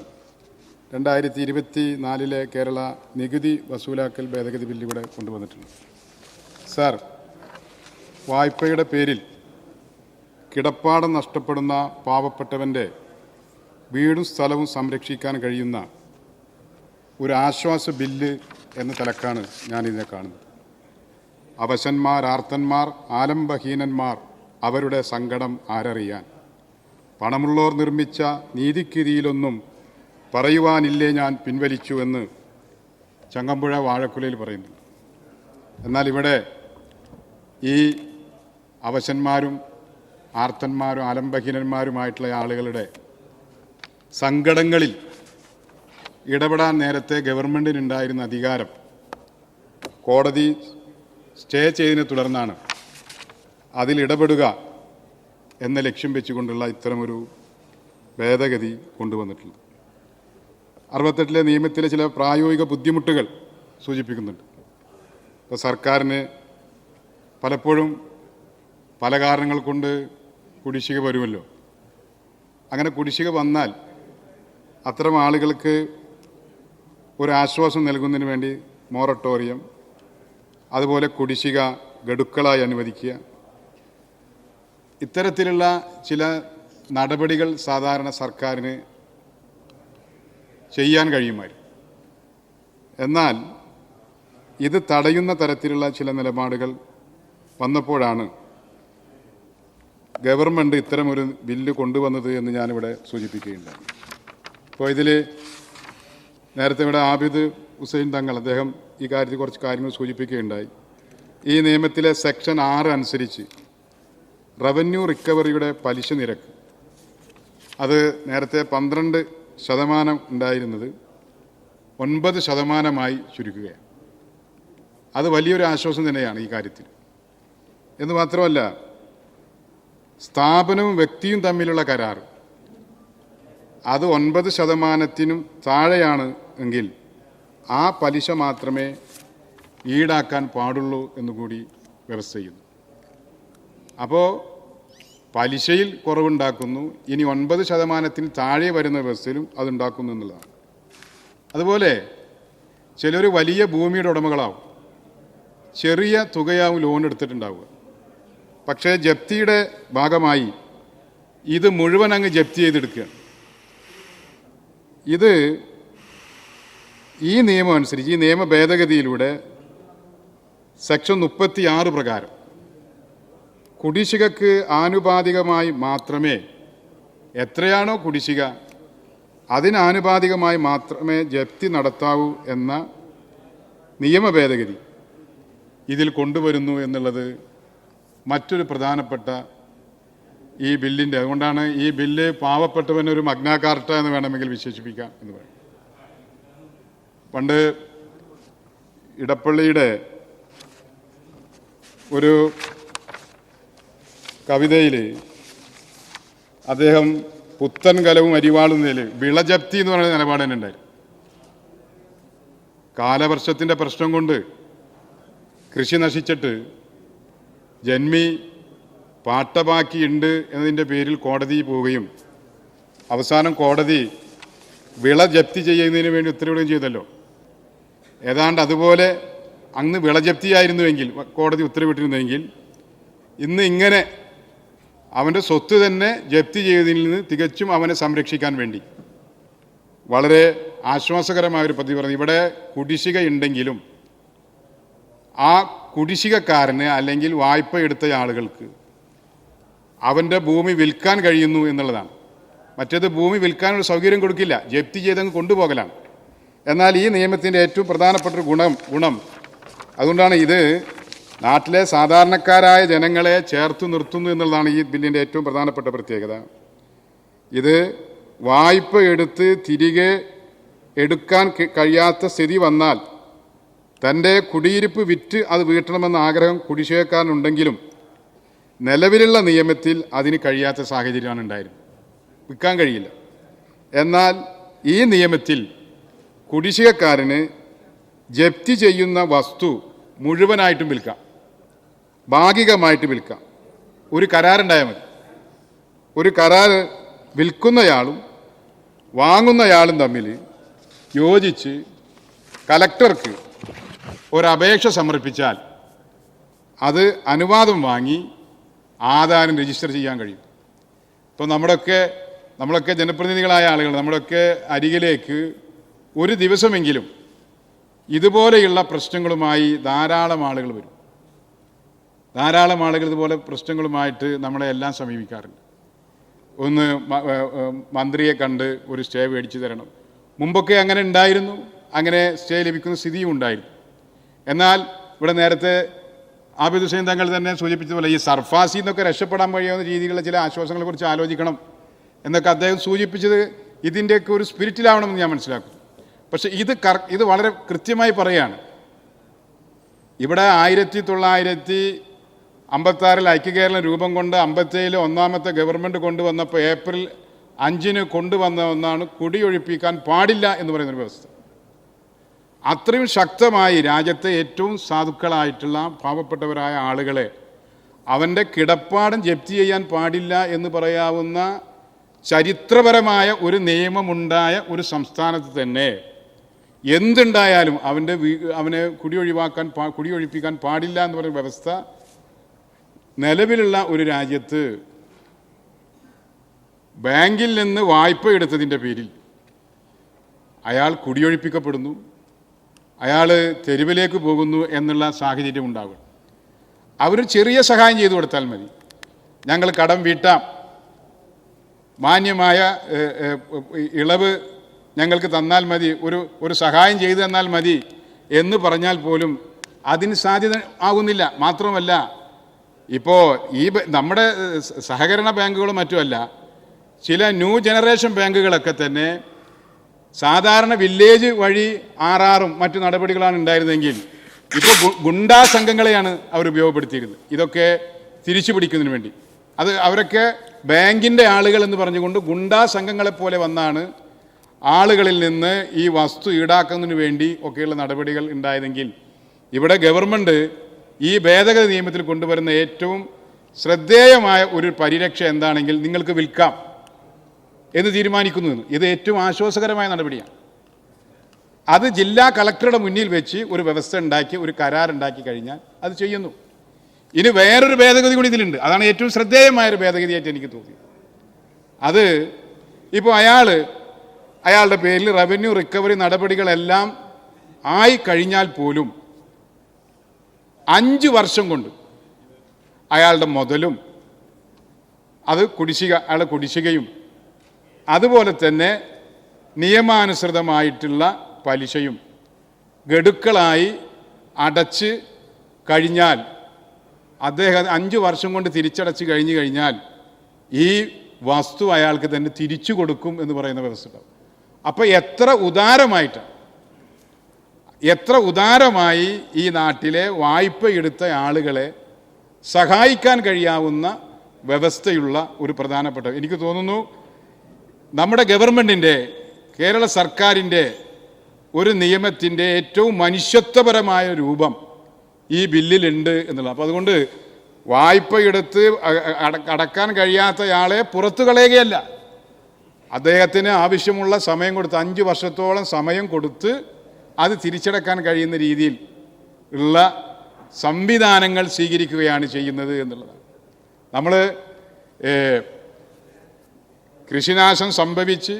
2024 കേരള നികുതി വസൂലാക്കൽ ഭേദഗതി ബില്ല് ഇവിടെ കൊണ്ടുവന്നിട്ടുള്ളത്. സാർ, വായ്പയുടെ പേരിൽ കിടപ്പാടം നഷ്ടപ്പെടുന്ന പാവപ്പെട്ടവൻ്റെ വീടും സ്ഥലവും സംരക്ഷിക്കാൻ കഴിയുന്ന ഒരു ആശ്വാസ ബില്ല് എന്ന തലക്കാണ് ഞാനിതിനെ കാണുന്നത്. അവശന്മാർ, ആർത്തന്മാർ, ആലംബഹീനന്മാർ, അവരുടെ സങ്കടം ആരറിയാൻ? പണമുള്ളവർ നിർമ്മിച്ച നീതിക്കിരിയിലൊന്നും പറയുവാനില്ലേ ഞാൻ പിൻവലിച്ചു എന്ന് ചങ്ങമ്പുഴ വാഴക്കുലയിൽ പറയുന്നുണ്ട്. എന്നാൽ ഇവിടെ ഈ അവശന്മാരും ആർത്തന്മാരും ആലംബഹീനന്മാരുമായിട്ടുള്ള ആളുകളുടെ സങ്കടങ്ങളിൽ ഇടപെടാൻ നേരത്തെ ഗവൺമെൻറ്റിനുണ്ടായിരുന്ന അധികാരം കോടതി സ്റ്റേ ചെയ്തതിനെ തുടർന്നാണ് അതിൽ ഇടപെടുക എന്ന ലക്ഷ്യം വെച്ചുകൊണ്ടുള്ള ഇത്തരമൊരു ഭേദഗതി കൊണ്ടുവന്നിട്ടുള്ളത്. 68 നിയമത്തിലെ ചില പ്രായോഗിക ബുദ്ധിമുട്ടുകൾ സൂചിപ്പിക്കുന്നുണ്ട്. ഇപ്പോൾ സർക്കാരിന് പലപ്പോഴും പല കാരണങ്ങൾ കൊണ്ട് കുടിശ്ശിക വരുമല്ലോ. അങ്ങനെ കുടിശ്ശിക വന്നാൽ അത്തരം ആളുകൾക്ക് ഒരു ആശ്വാസം നൽകുന്നതിന് വേണ്ടി മൊറട്ടോറിയം, അതുപോലെ കുടിശ്ശിക ഗഡുക്കളായി അനുവദിക്കുക, ഇത്തരത്തിലുള്ള ചില നടപടികൾ സാധാരണ സർക്കാരിന് ചെയ്യാൻ കഴിയുമായിരുന്നു. എന്നാൽ ഇത് തടയുന്ന തരത്തിലുള്ള ചില നിലപാടുകൾ വന്നപ്പോഴാണ് ഗവൺമെൻറ് ഇത്തരമൊരു ബില്ല് കൊണ്ടുവന്നത് എന്ന് ഞാനിവിടെ സൂചിപ്പിക്കുകയുണ്ടായി. അപ്പോൾ ഇതിൽ നേരത്തെ ഇവിടെ ആബിദ് ഹുസൈൻ തങ്ങൾ അദ്ദേഹം ഈ കാര്യത്തിൽ കുറച്ച് കാര്യങ്ങൾ സൂചിപ്പിക്കുകയുണ്ടായി. ഈ നിയമത്തിലെ സെക്ഷൻ 6 അനുസരിച്ച് റവന്യൂ റിക്കവറിയുടെ പലിശ നിരക്ക് അത് നേരത്തെ 12% ഉണ്ടായിരുന്നത് 9% ചുരുക്കുകയാണ്. അത് വലിയൊരു ആശ്വാസം തന്നെയാണ് ഈ കാര്യത്തിൽ. എന്ന് മാത്രമല്ല, സ്ഥാപനവും വ്യക്തിയും തമ്മിലുള്ള കരാർ അത് 9% താഴെയാണ് എങ്കിൽ ആ പലിശ മാത്രമേ ഈടാക്കാൻ പാടുള്ളൂ എന്നുകൂടി വ്യവസ്ഥ ചെയ്യുന്നു. അപ്പോൾ പലിശയിൽ കുറവുണ്ടാക്കുന്നു. ഇനി 9% താഴെ വരുന്ന വ്യവസ്ഥയിലും അതുണ്ടാക്കുന്നു എന്നുള്ളതാണ്. അതുപോലെ ചിലർ വലിയ ഭൂമിയുടെ ഉടമകളാവും, ചെറിയ തുകയാവും ലോൺ എടുത്തിട്ടുണ്ടാവുക. പക്ഷേ ജപ്തിയുടെ ഭാഗമായി ഇത് മുഴുവൻ അങ്ങ് ജപ്തി ചെയ്തെടുക്കുകയാണ്. ഇത് ഈ നിയമം അനുസരിച്ച്, ഈ നിയമ ഭേദഗതിയിലൂടെ സെക്ഷൻ 36 പ്രകാരം കുടിശ്ശികക്ക് ആനുപാതികമായി മാത്രമേ, എത്രയാണോ കുടിശ്ശിക അതിനാനുപാതികമായി മാത്രമേ ജപ്തി നടത്താവൂ എന്ന നിയമ ഭേദഗതി ഇതിൽ കൊണ്ടുവരുന്നു എന്നുള്ളത് മറ്റൊരു പ്രധാനപ്പെട്ട ഈ ബില്ലിൻ്റെ. അതുകൊണ്ടാണ് ഈ ബില്ല് പാവപ്പെട്ടവനൊരു മഗ്നാ കാർട്ട എന്ന് വേണമെങ്കിൽ വിശേഷിപ്പിക്കാം എന്ന് പറയും. പണ്ട് ഇടപ്പള്ളിയുടെ ഒരു കവിതയിൽ അദ്ദേഹം പുത്തൻ കലവും അരിവാളുന്നതിൽ വിളജപ്തി എന്ന് പറയുന്ന നിലപാട് തന്നെ ഉണ്ടായിരുന്നു. കാലവർഷത്തിൻ്റെ പ്രശ്നം കൊണ്ട് കൃഷി നശിച്ചിട്ട് ജന്മി പാട്ട ബാക്കിയുണ്ട് എന്നതിൻ്റെ പേരിൽ കോടതി പോവുകയും അവസാനം കോടതി വിള ജപ്തി ചെയ്യുന്നതിന് വേണ്ടി ഉത്തരവിടുകയും ചെയ്തല്ലോ. ഏതാണ്ട് അതുപോലെ അന്ന് വിളജപ്തിയായിരുന്നുവെങ്കിൽ, കോടതി ഉത്തരവിട്ടിരുന്നുവെങ്കിൽ, ഇന്ന് ഇങ്ങനെ അവൻ്റെ സ്വത്ത് തന്നെ ജപ്തി ചെയ്തതിൽ നിന്ന് തികച്ചും അവനെ സംരക്ഷിക്കാൻ വേണ്ടി വളരെ ആശ്വാസകരമായൊരു പദ്ധതി പറഞ്ഞു. ഇവിടെ കുടിശ്ശിക ഉണ്ടെങ്കിലും ആ കുടിശ്ശികക്കാരന് അല്ലെങ്കിൽ വായ്പ എടുത്ത ആളുകൾക്ക് അവൻ്റെ ഭൂമി വിൽക്കാൻ കഴിയുന്നു എന്നുള്ളതാണ്. മറ്റേത് ഭൂമി വിൽക്കാനൊരു സൗകര്യം കൊടുക്കില്ല, ജപ്തി ചെയ്തങ്ങ് കൊണ്ടുപോകലാണ്. എന്നാൽ ഈ നിയമത്തിൻ്റെ ഏറ്റവും പ്രധാനപ്പെട്ടൊരു ഗുണം അതുകൊണ്ടാണ് ഇത് നാട്ടിലെ സാധാരണക്കാരായ ജനങ്ങളെ ചേർത്ത് നിർത്തുന്നു എന്നുള്ളതാണ് ഈ ബില്ലിൻ്റെ ഏറ്റവും പ്രധാനപ്പെട്ട പ്രത്യേകത. ഇത് വായ്പ എടുത്ത് തിരികെ എടുക്കാൻ കഴിയാത്ത സ്ഥിതി വന്നാൽ തൻ്റെ കുടിയിരിപ്പ് വിറ്റ് അത് വീട്ടണമെന്ന ആഗ്രഹം കുടിശ്ശികക്കാരനുണ്ടെങ്കിലും നിലവിലുള്ള നിയമത്തിൽ അതിന് കഴിയാത്ത സാഹചര്യമാണ് ഉണ്ടായിരുന്നത്. വിൽക്കാൻ കഴിയില്ല. എന്നാൽ ഈ നിയമത്തിൽ കുടിശ്ശികക്കാരന് ജപ്തി ചെയ്യുന്ന വസ്തു മുഴുവനായിട്ടും വിൽക്കാം, ഭാഗികമായിട്ട് വിൽക്കാം. ഒരു കരാറുണ്ടായാൽ മതി. ഒരു കരാർ വിൽക്കുന്നയാളും വാങ്ങുന്നയാളും തമ്മിൽ യോജിച്ച് കലക്ടർക്ക് ഒരപേക്ഷ സമർപ്പിച്ചാൽ അത് അനുവാദം വാങ്ങി ആധാരം രജിസ്റ്റർ ചെയ്യാൻ കഴിയും. ഇപ്പോൾ നമ്മളൊക്കെ ജനപ്രതിനിധികളായ ആളുകൾ നമ്മളൊക്കെ അരികിലേക്ക് ഒരു ദിവസമെങ്കിലും ഇതുപോലെയുള്ള പ്രശ്നങ്ങളുമായി ധാരാളം ആളുകൾ വരും. ധാരാളം ആളുകൾ ഇതുപോലെ പ്രശ്നങ്ങളുമായിട്ട് നമ്മളെ എല്ലാം സമീപിക്കാറുണ്ട്. ഒന്ന് മന്ത്രിയെ കണ്ട് ഒരു സ്റ്റേ മേടിച്ചു തരണം. മുമ്പൊക്കെ അങ്ങനെ ഉണ്ടായിരുന്നു, അങ്ങനെ സ്റ്റേ ലഭിക്കുന്ന സ്ഥിതിയും ഉണ്ടായിരുന്നു. എന്നാൽ ഇവിടെ നേരത്തെ ആബിദ് ഹുസൈൻ തങ്ങൾ തന്നെ സൂചിപ്പിച്ചതുപോലെ ഈ സർഫാസിൽ നിന്നൊക്കെ രക്ഷപ്പെടാൻ കഴിയാവുന്ന രീതിയിലുള്ള ചില ആശ്വാസങ്ങളെക്കുറിച്ച് ആലോചിക്കണം എന്നൊക്കെ അദ്ദേഹം സൂചിപ്പിച്ചത് ഇതിൻ്റെയൊക്കെ ഒരു സ്പിരിറ്റിലാവണമെന്ന് ഞാൻ മനസ്സിലാക്കുന്നു. പക്ഷെ ഇത് വളരെ കൃത്യമായി പറയുകയാണ്. ഇവിടെ 1956 ഐക്യകേരളം രൂപം കൊണ്ട് 57 ഒന്നാമത്തെ ഗവൺമെൻറ് കൊണ്ടുവന്നപ്പോൾ ഏപ്രിൽ 5 കൊണ്ടുവന്ന ഒന്നാണ് കുടിയൊഴിപ്പിക്കാൻ പാടില്ല എന്ന് പറയുന്നൊരു വ്യവസ്ഥ. അത്രയും ശക്തമായി രാജ്യത്തെ ഏറ്റവും സാധുക്കളായിട്ടുള്ള പാവപ്പെട്ടവരായ ആളുകളെ അവൻ്റെ കിടപ്പാടം ജപ്തി ചെയ്യാൻ പാടില്ല എന്ന് പറയാവുന്ന ചരിത്രപരമായ ഒരു നിയമമുണ്ടായ ഒരു സംസ്ഥാനത്ത് തന്നെ എന്തുണ്ടായാലും അവനെ കുടിയൊഴിപ്പിക്കാൻ പാടില്ല എന്ന് പറയുന്ന വ്യവസ്ഥ നിലവിലുള്ള ഒരു രാജ്യത്ത് ബാങ്കിൽ നിന്ന് വായ്പ എടുത്തതിൻ്റെ പേരിൽ അയാൾ കുടിയൊഴിപ്പിക്കപ്പെടുന്നു, അയാൾ തെരുവിലേക്ക് പോകുന്നു എന്നുള്ള സാഹചര്യം ഉണ്ടാകും. അവർ ചെറിയ സഹായം ചെയ്തു കൊടുത്താൽ മതി, ഞങ്ങൾ കടം വീട്ടാം, മാന്യമായ ഇളവ് ഞങ്ങൾക്ക് തന്നാൽ മതി, ഒരു സഹായം ചെയ്തു തന്നാൽ മതി എന്ന് പറഞ്ഞാൽ പോലും അതിന് സാധ്യത ആകുന്നില്ല. മാത്രമല്ല, ഇപ്പോൾ നമ്മുടെ സഹകരണ ബാങ്കുകളും മറ്റുമല്ല, ചില ന്യൂ ജനറേഷൻ ബാങ്കുകളൊക്കെ തന്നെ സാധാരണ വില്ലേജ് വഴി ആർആറും മറ്റു നടപടികളാണ് ഉണ്ടായിരുന്നെങ്കിൽ ഇപ്പോൾ ഗുണ്ടാ സംഘങ്ങളെയാണ് അവർ ഉപയോഗപ്പെടുത്തിയിരുന്നത് ഇതൊക്കെ തിരിച്ചു പിടിക്കുന്നതിന് വേണ്ടി. അവരൊക്കെ ബാങ്കിൻ്റെ ആളുകൾ എന്ന് പറഞ്ഞുകൊണ്ട് ഗുണ്ടാ സംഘങ്ങളെപ്പോലെ വന്നാണ് ആളുകളിൽ നിന്ന് ഈ വസ്തു ഈടാക്കുന്നതിന് വേണ്ടി ഒക്കെയുള്ള നടപടികൾ ഉണ്ടായതെങ്കിൽ ഇവിടെ ഗവൺമെൻറ് ഈ ഭേദഗതി നിയമത്തിൽ കൊണ്ടുവരുന്ന ഏറ്റവും ശ്രദ്ധേയമായ ഒരു പരിരക്ഷ എന്താണെങ്കിൽ നിങ്ങൾക്ക് വിൽക്കാം എന്ന് തീരുമാനിക്കുന്നു. ഇത് ഏറ്റവും ആശ്വാസകരമായ നടപടിയാണ്. അത് ജില്ലാ കളക്ടറുടെ മുന്നിൽ വെച്ച് ഒരു വ്യവസ്ഥ ഉണ്ടാക്കി ഒരു കരാറുണ്ടാക്കി കഴിഞ്ഞാൽ അത് ചെയ്യുന്നു. ഇനി വേറൊരു ഭേദഗതി കൂടി ഇതിലുണ്ട്. അതാണ് ഏറ്റവും ശ്രദ്ധേയമായൊരു ഭേദഗതിയായിട്ട് എനിക്ക് തോന്നി. അത് ഇപ്പോൾ അയാളുടെ പേരിൽ റവന്യൂ റിക്കവറി നടപടികളെല്ലാം ആയി കഴിഞ്ഞാൽ പോലും 5 വർഷം കൊണ്ട് അയാളുടെ മുതലും അയാളുടെ കുടിശ്ശികയും അതുപോലെ തന്നെ നിയമാനുസൃതമായിട്ടുള്ള പലിശയും ഗഡുക്കളായി അടച്ച് കഴിഞ്ഞാൽ അദ്ദേഹം 5 വർഷം കൊണ്ട് തിരിച്ചടച്ച് കഴിഞ്ഞാൽ ഈ വസ്തു അയാൾക്ക് തന്നെ തിരിച്ചു കൊടുക്കും എന്ന് പറയുന്ന വ്യവസ്ഥ ഉണ്ടാവും. അപ്പോൾ എത്ര ഉദാരമായി ഈ നാട്ടിലെ വായ്പ എടുത്ത ആളുകളെ സഹായിക്കാൻ കഴിയാവുന്ന വ്യവസ്ഥയുള്ള ഒരു പ്രധാനപ്പെട്ട, എനിക്ക് തോന്നുന്നു നമ്മുടെ ഗവൺമെൻറ്റിൻ്റെ കേരള സർക്കാരിൻ്റെ ഒരു നിയമത്തിൻ്റെ ഏറ്റവും മനുഷ്യത്വപരമായ രൂപം ഈ ബില്ലിലുണ്ട് എന്നുള്ളത്. അപ്പോൾ അതുകൊണ്ട് വായ്പയെടുത്ത് അടക്കാൻ കഴിയാത്തയാളെ പുറത്തു കളയുകയല്ല, അദ്ദേഹത്തിന് ആവശ്യമുള്ള സമയം കൊടുത്ത് 5 വർഷത്തോളം സമയം കൊടുത്ത് അത് തിരിച്ചടക്കാൻ കഴിയുന്ന രീതിയിൽ ഉള്ള സംവിധാനങ്ങൾ സ്വീകരിക്കുകയാണ് ചെയ്യുന്നത് എന്നുള്ളതാണ്. നമ്മൾ കൃഷിനാശം സംഭവിച്ച്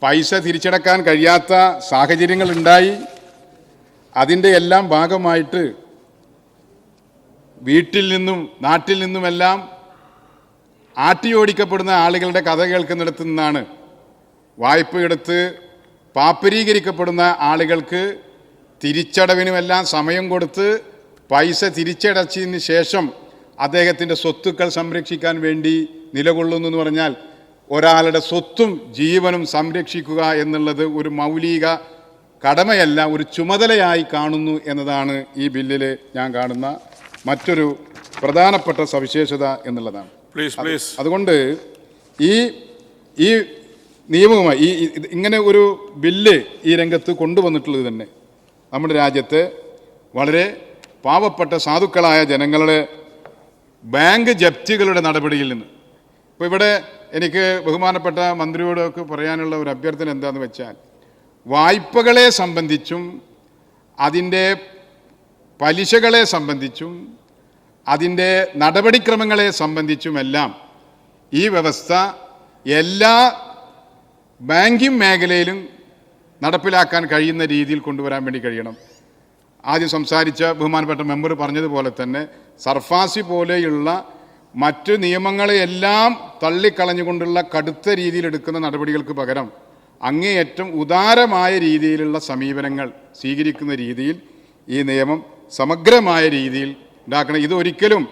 പൈസ തിരിച്ചടക്കാൻ കഴിയാത്ത സാഹചര്യങ്ങളുണ്ടായി. അതിൻ്റെ എല്ലാം ഭാഗമായിട്ട് വീട്ടിൽ നിന്നും നാട്ടിൽ നിന്നുമെല്ലാം ആട്ടിയോടിക്കപ്പെടുന്ന ആളുകളുടെ കഥ കേൾക്കുന്നിടത്തു നിന്നാണ് വായ്പയെടുത്ത് പാപ്പരീകരിക്കപ്പെടുന്ന ആളുകൾക്ക് തിരിച്ചടവിനുമെല്ലാം സമയം കൊടുത്ത് പൈസ തിരിച്ചടച്ചതിന് ശേഷം അദ്ദേഹത്തിൻ്റെ സ്വത്തുക്കൾ സംരക്ഷിക്കാൻ വേണ്ടി നിലകൊള്ളുന്നു എന്ന് പറഞ്ഞാൽ ഒരാളുടെ സ്വത്തും ജീവനും സംരക്ഷിക്കുക എന്നുള്ളത് ഒരു മൗലിക കടമയല്ല, ഒരു ചുമതലയായി കാണുന്നു എന്നതാണ് ഈ ബില്ലിൽ ഞാൻ കാണുന്ന മറ്റൊരു പ്രധാനപ്പെട്ട സവിശേഷത എന്നുള്ളതാണ്. അതുകൊണ്ട് ഈ നിയമവുമായി ഇങ്ങനെ ഒരു ബില്ല് ഈ രംഗത്ത് കൊണ്ടുവന്നിട്ടുള്ളത് തന്നെ നമ്മുടെ രാജ്യത്തെ വളരെ പാവപ്പെട്ട സാധുക്കളായ ജനങ്ങളുടെ ബാങ്ക് ജപ്തികളുടെ നടപടിയിൽ നിന്ന്. ഇപ്പോൾ ഇവിടെ എനിക്ക് ബഹുമാനപ്പെട്ട മന്ത്രിയോടൊക്കെ പറയാനുള്ള ഒരു അഭ്യർത്ഥന എന്താണെന്ന് വെച്ചാൽ, വായ്പകളെ സംബന്ധിച്ചും അതിൻ്റെ പലിശകളെ സംബന്ധിച്ചും അതിൻ്റെ നടപടിക്രമങ്ങളെ സംബന്ധിച്ചുമെല്ലാം ഈ വ്യവസ്ഥ എല്ലാ ബാങ്കിങ് മേഖലയിലും നടപ്പിലാക്കാൻ കഴിയുന്ന രീതിയിൽ കൊണ്ടുവരാൻ വേണ്ടി കഴിയണം. ആദ്യം സംസാരിച്ച ബഹുമാനപ്പെട്ട മെമ്പർ പറഞ്ഞതുപോലെ തന്നെ സർഫാസി പോലെയുള്ള മറ്റ് നിയമങ്ങളെയെല്ലാം തള്ളിക്കളഞ്ഞുകൊണ്ടുള്ള കടുത്ത രീതിയിൽ എടുക്കുന്ന നടപടികൾക്ക് പകരം അങ്ങേയറ്റം ഉദാരമായ രീതിയിലുള്ള സമീപനങ്ങൾ സ്വീകരിക്കുന്ന രീതിയിൽ ഈ നിയമം സമഗ്രമായ രീതിയിൽ ഉണ്ടാക്കണം. ഇതൊരിക്കലും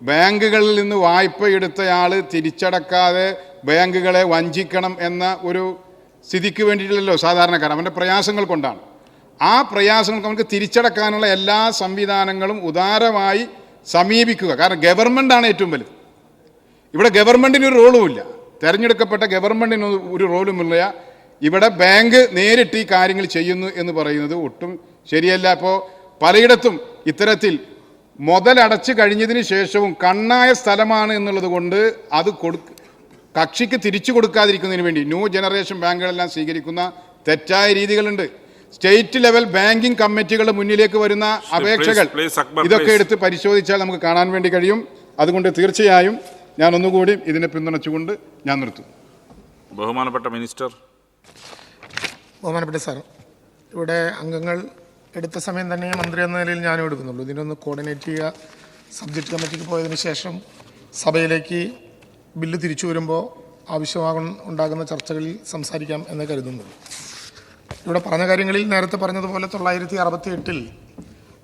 ബാങ്കുകളിൽ നിന്ന് വായ്പ എടുത്തയാൾ തിരിച്ചടക്കാതെ ബാങ്കുകളെ വഞ്ചിക്കണം എന്ന ഒരു സ്ഥിതിക്ക് വേണ്ടിയിട്ടല്ലോ സാധാരണക്കാരൻ, അവൻ്റെ പ്രയാസങ്ങൾ കൊണ്ടാണ്. ആ പ്രയാസങ്ങൾക്ക് അവർക്ക് തിരിച്ചടക്കാനുള്ള എല്ലാ സംവിധാനങ്ങളും ഉദാരമായി സമീപിക്കുക. കാരണം ഗവൺമെൻറ്റാണ് ഏറ്റവും വലുത്. ഇവിടെ ഗവൺമെൻറ്റിന് ഒരു റോളുമില്ല, തിരഞ്ഞെടുക്കപ്പെട്ട ഗവൺമെൻറ്റിന് ഒരു റോളുമില്ല. ഇവിടെ ബാങ്ക് നേരിട്ട് ഈ കാര്യങ്ങൾ ചെയ്യുന്നു എന്ന് പറയുന്നത് ഒട്ടും ശരിയല്ല. ഇപ്പോൾ പലയിടത്തും ഇത്തരത്തിൽ മുതലടച്ച് കഴിഞ്ഞതിന് ശേഷവും കണ്ണായ സ്ഥലമാണ് എന്നുള്ളത് കൊണ്ട് അത് കക്ഷിക്ക് തിരിച്ചു കൊടുക്കാതിരിക്കുന്നതിന് വേണ്ടി ന്യൂ ജനറേഷൻ ബാങ്കുകളെല്ലാം സ്വീകരിക്കുന്ന തെറ്റായ രീതികളുണ്ട്. സ്റ്റേറ്റ് ലെവൽ ബാങ്കിങ് കമ്മിറ്റികളുടെ മുന്നിലേക്ക് വരുന്ന അപേക്ഷകൾ ഇതൊക്കെ എടുത്ത് പരിശോധിച്ചാൽ നമുക്ക് കാണാൻ വേണ്ടി കഴിയും. അതുകൊണ്ട് തീർച്ചയായും ഞാൻ ഒന്നുകൂടി ഇതിനെ പിന്തുണച്ചുകൊണ്ട് ഞാൻ നിർത്തും. ബഹുമാനപ്പെട്ട മിനിസ്റ്റർ. ബഹുമാനപ്പെട്ട സാർ, ഇവിടെ അംഗങ്ങൾ എടുത്ത സമയം തന്നെ മന്ത്രി എന്ന നിലയിൽ ഞാനും എടുക്കുന്നുള്ളൂ. ഇതിനൊന്ന് കോർഡിനേറ്റ് ചെയ്യുക. സബ്ജക്റ്റ് പോയതിന് ശേഷം സഭയിലേക്ക് ബില്ല് തിരിച്ചു വരുമ്പോൾ ഉണ്ടാകുന്ന ചർച്ചകളിൽ സംസാരിക്കാം എന്ന് കരുതുന്നുള്ളൂ. ഇവിടെ പറഞ്ഞ കാര്യങ്ങളിൽ നേരത്തെ പറഞ്ഞതുപോലെ 1968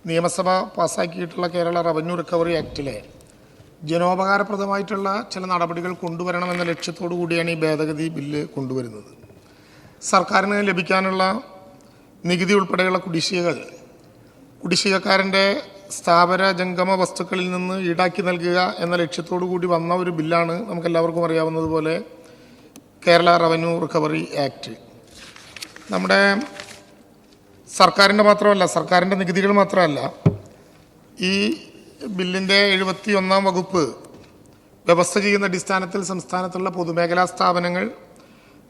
നിയമസഭ പാസ്സാക്കിയിട്ടുള്ള കേരള റവന്യൂ റിക്കവറി ആക്ടിലെ ജനോപകാരപ്രദമായിട്ടുള്ള ചില നടപടികൾ കൊണ്ടുവരണമെന്ന ലക്ഷ്യത്തോടു കൂടിയാണ് ഈ ഭേദഗതി ബില്ല് കൊണ്ടുവരുന്നത്. സർക്കാരിന് ലഭിക്കാനുള്ള നികുതി ഉൾപ്പെടെയുള്ള കുടിശ്ശികക്കാരൻ്റെ സ്ഥാവര ജംഗമ വസ്തുക്കളിൽ നിന്ന് ഈടാക്കി നൽകുക എന്ന ലക്ഷ്യത്തോടു കൂടി വന്ന ഒരു ബില്ലാണ് നമുക്കെല്ലാവർക്കും അറിയാവുന്നതുപോലെ കേരള റവന്യൂ റിക്കവറി ആക്ട്. നമ്മുടെ സർക്കാരിൻ്റെ നികുതികൾ മാത്രമല്ല, ഈ ബില്ലിൻ്റെ 71-ാം വകുപ്പ് വ്യവസ്ഥ ചെയ്യുന്ന അടിസ്ഥാനത്തിൽ സംസ്ഥാനത്തുള്ള പൊതുമേഖലാ സ്ഥാപനങ്ങൾ,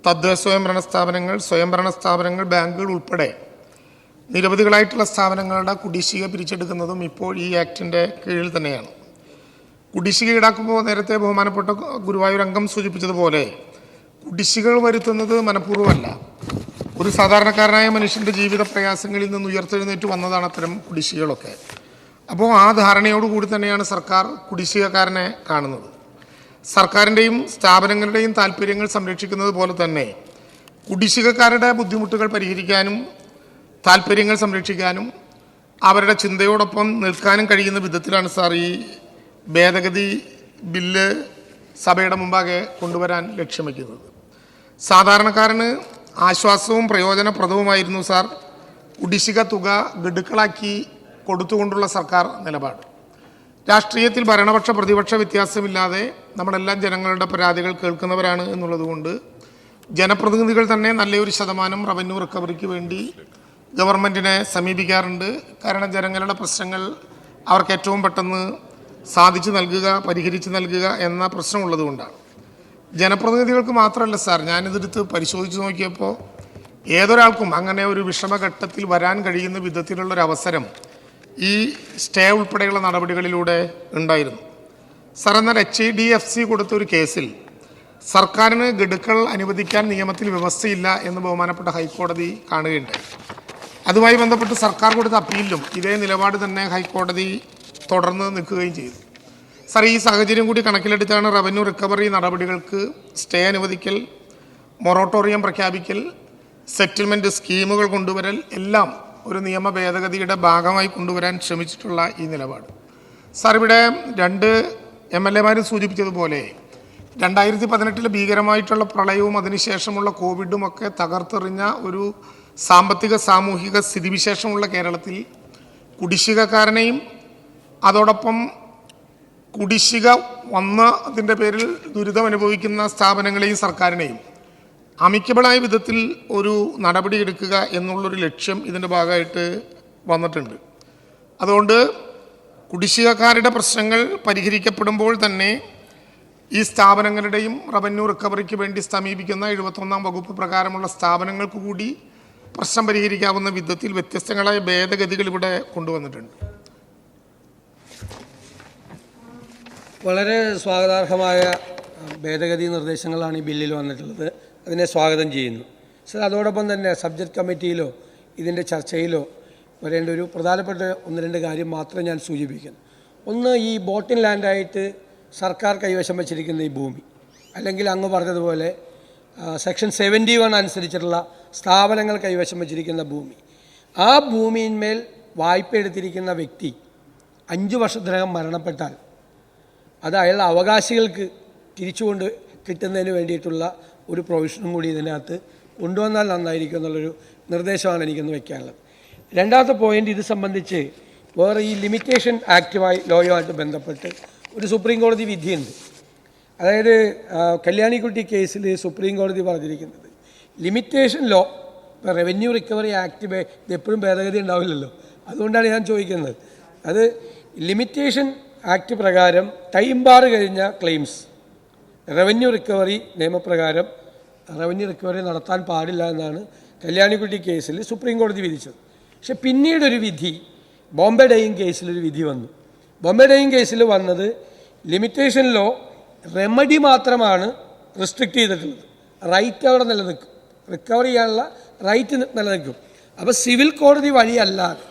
തദ്ദേശ സ്വയംഭരണ സ്ഥാപനങ്ങൾ, ബാങ്കുകൾ ഉൾപ്പെടെ നിരവധികളായിട്ടുള്ള സ്ഥാപനങ്ങളുടെ കുടിശ്ശിക പിരിച്ചെടുക്കുന്നതും ഇപ്പോൾ ഈ ആക്ടിൻ്റെ കീഴിൽ തന്നെയാണ്. കുടിശ്ശിക ഈടാക്കുമ്പോൾ നേരത്തെ ബഹുമാനപ്പെട്ട ഗുരുവായൂർ അംഗം സൂചിപ്പിച്ചതുപോലെ കുടിശ്ശികൾ വരുത്തുന്നത് മനഃപൂർവ്വമല്ല. ഒരു സാധാരണക്കാരനായ മനുഷ്യൻ്റെ ജീവിത പ്രയാസങ്ങളിൽ നിന്ന് ഉയർത്തെഴുന്നേറ്റ് വന്നതാണ് അത്തരം കുടിശ്ശികളൊക്കെ. അപ്പോൾ ആ ധാരണയോടുകൂടി തന്നെയാണ് സർക്കാർ കുടിശ്ശികക്കാരനെ കാണുന്നത്. സർക്കാരിൻ്റെയും സ്ഥാപനങ്ങളുടെയും താല്പര്യങ്ങൾ സംരക്ഷിക്കുന്നത് പോലെ തന്നെ കുടിശ്ശികക്കാരുടെ ബുദ്ധിമുട്ടുകൾ പരിഹരിക്കാനും താല്പര്യങ്ങൾ സംരക്ഷിക്കാനും അവരുടെ ചിന്തയോടൊപ്പം നിൽക്കാനും കഴിയുന്ന വിധത്തിലാണ് സാർ ഈ ഭേദഗതി ബില്ല് സഭയുടെ മുമ്പാകെ കൊണ്ടുവരാൻ ലക്ഷ്യം വയ്ക്കുന്നത്. സാധാരണക്കാരന് ആശ്വാസവും പ്രയോജനപ്രദവുമായിരുന്നു സാർ കുടിശ്ശിക തുക ഗഡുക്കളാക്കി കൊടുത്തുകൊണ്ടുള്ള സർക്കാർ നിലപാട്. രാഷ്ട്രീയത്തിൽ ഭരണപക്ഷ പ്രതിപക്ഷ വ്യത്യാസമില്ലാതെ നമ്മളെല്ലാം ജനങ്ങളുടെ പരാതികൾ കേൾക്കുന്നവരാണ് എന്നുള്ളതുകൊണ്ട് ജനപ്രതിനിധികൾ തന്നെ നല്ലൊരു ശതമാനം റവന്യൂ റിക്കവറിക്ക് വേണ്ടി ഗവൺമെൻറ്റിനെ സമീപിക്കാറുണ്ട്. കാരണം ജനങ്ങളുടെ പ്രശ്നങ്ങൾ അവർക്ക് ഏറ്റവും പെട്ടെന്ന് സാധിച്ചു നൽകുക, പരിഹരിച്ച് നൽകുക എന്ന പ്രശ്നമുള്ളതുകൊണ്ടാണ്. ജനപ്രതിനിധികൾക്ക് മാത്രമല്ല സാർ, ഞാനിതെടുത്ത് പരിശോധിച്ച് നോക്കിയപ്പോൾ ഏതൊരാൾക്കും അങ്ങനെ ഒരു വിഷമഘട്ടത്തിൽ വരാൻ കഴിയുന്ന വിധത്തിലുള്ളൊരവസരം ഈ സ്റ്റേ ഉൾപ്പെടെയുള്ള നടപടികളിലൂടെ ഉണ്ടായിരുന്നു. സാർ, എന്നാൽ HDFC കൊടുത്തൊരു കേസിൽ സർക്കാരിന് ഗഡുക്കൾ അനുവദിക്കാൻ നിയമത്തിൽ വ്യവസ്ഥയില്ല എന്ന് ബഹുമാനപ്പെട്ട ഹൈക്കോടതി കാണുകയുണ്ടായി. അതുമായി ബന്ധപ്പെട്ട് സർക്കാർ കൊടുത്ത അപ്പീലിലും ഇതേ നിലപാട് തന്നെ ഹൈക്കോടതി തുടർന്ന് നിൽക്കുകയും ചെയ്തു. സാർ, ഈ സാഹചര്യം കൂടി കണക്കിലെടുത്താണ് റവന്യൂ റിക്കവറി നടപടികൾക്ക് സ്റ്റേ അനുവദിക്കൽ, മൊറട്ടോറിയം പ്രഖ്യാപിക്കൽ, സെറ്റിൽമെൻറ്റ് സ്കീമുകൾ കൊണ്ടുവരൽ എല്ലാം ഒരു നിയമ ഭേദഗതിയുടെ ഭാഗമായി കൊണ്ടുവരാൻ ശ്രമിച്ചിട്ടുള്ള ഈ നിലപാട്. സാർ, ഇവിടെ 2 MLA-മാരും സൂചിപ്പിച്ചതുപോലെ 2018 ഭീകരമായിട്ടുള്ള പ്രളയവും അതിനുശേഷമുള്ള കോവിഡും ഒക്കെ തകർത്തെറിഞ്ഞ ഒരു സാമ്പത്തിക സാമൂഹിക സ്ഥിതിവിശേഷമുള്ള കേരളത്തിൽ കുടിശ്ശികക്കാരനെയും അതോടൊപ്പം കുടിശ്ശിക വന്നതിൻ്റെ പേരിൽ ദുരിതം അനുഭവിക്കുന്ന സ്ഥാപനങ്ങളെയും സർക്കാരിനെയും അമിക്കബിളായ വിധത്തിൽ ഒരു നടപടി എടുക്കുക എന്നുള്ളൊരു ലക്ഷ്യം ഇതിൻ്റെ ഭാഗമായിട്ട് വന്നിട്ടുണ്ട്. അതുകൊണ്ട് കുടിശ്ശികക്കാരുടെ പ്രശ്നങ്ങൾ പരിഹരിക്കപ്പെടുമ്പോൾ തന്നെ ഈ സ്ഥാപനങ്ങളുടെയും റവന്യൂ റിക്കവറിക്ക് വേണ്ടി സമീപിക്കുന്ന 71-ാം വകുപ്പ് പ്രകാരമുള്ള സ്ഥാപനങ്ങൾക്ക് കൂടി പ്രശ്നം പരിഹരിക്കാവുന്ന വിധത്തിൽ വ്യത്യസ്തങ്ങളായ ഭേദഗതികൾ ഇവിടെ കൊണ്ടുവന്നിട്ടുണ്ട്. വളരെ സ്വാഗതാർഹമായ ഭേദഗതി നിർദ്ദേശങ്ങളാണ് ഈ ബില്ലിൽ വന്നിട്ടുള്ളത്. അതിനെ സ്വാഗതം ചെയ്യുന്നു. സർ, അതോടൊപ്പം തന്നെ സബ്ജക്റ്റ് കമ്മിറ്റിയിലോ ഇതിൻ്റെ ചർച്ചയിലോ വരേണ്ട ഒരു പ്രധാനപ്പെട്ട 1-2 കാര്യം മാത്രം ഞാൻ സൂചിപ്പിക്കുന്നു. ഒന്ന്, ഈ ബോട്ടിൻ ലാൻഡായിട്ട് സർക്കാർ കൈവശം വച്ചിരിക്കുന്ന ഈ ഭൂമി, അല്ലെങ്കിൽ അങ്ങ് പറഞ്ഞതുപോലെ സെക്ഷൻ 71 അനുസരിച്ചുള്ള സ്ഥാപനങ്ങൾ കൈവശം വച്ചിരിക്കുന്ന ഭൂമി, ആ ഭൂമിയിന്മേൽ വായ്പ എടുത്തിരിക്കുന്ന വ്യക്തി 5 വർഷത്തിനകം മരണപ്പെട്ടാൽ അത് അയാളുടെ അവകാശികൾക്ക് തിരിച്ചുകൊണ്ട് കിട്ടുന്നതിന് വേണ്ടിയിട്ടുള്ള ഒരു പ്രൊവിഷനും കൂടി ഇതിനകത്ത് കൊണ്ടുവന്നാൽ നന്നായിരിക്കും എന്നുള്ളൊരു നിർദ്ദേശമാണ് എനിക്കൊന്ന് വയ്ക്കാനുള്ളത്. രണ്ടാമത്തെ പോയിൻ്റ്, ഇത് സംബന്ധിച്ച് വേറെ ഈ ലിമിറ്റേഷൻ ആക്റ്റുമായി ലോയുമായിട്ട് ബന്ധപ്പെട്ട് ഒരു സുപ്രീം കോടതി വിധിയുണ്ട്. അതായത് കല്യാണിക്കുട്ടി കേസിൽ സുപ്രീം കോടതി പറഞ്ഞിരിക്കുന്നത് ലിമിറ്റേഷൻ ലോ, ഇപ്പോൾ റവന്യൂ റിക്കവറി ആക്ട് ഇത് എപ്പോഴും ഭേദഗതി ഉണ്ടാവില്ലല്ലോ, അതുകൊണ്ടാണ് ഞാൻ ചോദിക്കുന്നത്. അത് ലിമിറ്റേഷൻ ആക്ട് പ്രകാരം ടൈം ബാർ കഴിഞ്ഞ ക്ലെയിംസ് റവന്യൂ റിക്കവറി നിയമപ്രകാരം റവന്യൂ റിക്കവറി നടത്താൻ പാടില്ല എന്നാണ് കല്യാണിക്കുട്ടി കേസിൽ സുപ്രീം കോടതി വിധിച്ചത്. പക്ഷെ പിന്നീടൊരു വിധി ബോംബെ ഡൈയിങ് കേസിലൊരു വിധി വന്നു. ബോംബെ ഡൈയിങ് കേസിൽ വന്നത് ലിമിറ്റേഷൻ ലോ റെമഡി മാത്രമാണ് റെസ്ട്രിക്റ്റ് ചെയ്തിട്ടുള്ളത്, റൈറ്റ് അവിടെ നിലനിൽക്കും, റിക്കവറി ചെയ്യാനുള്ള റൈറ്റ് നിലനിൽക്കും. അപ്പോൾ സിവിൽ കോടതി വഴിയല്ലാതെ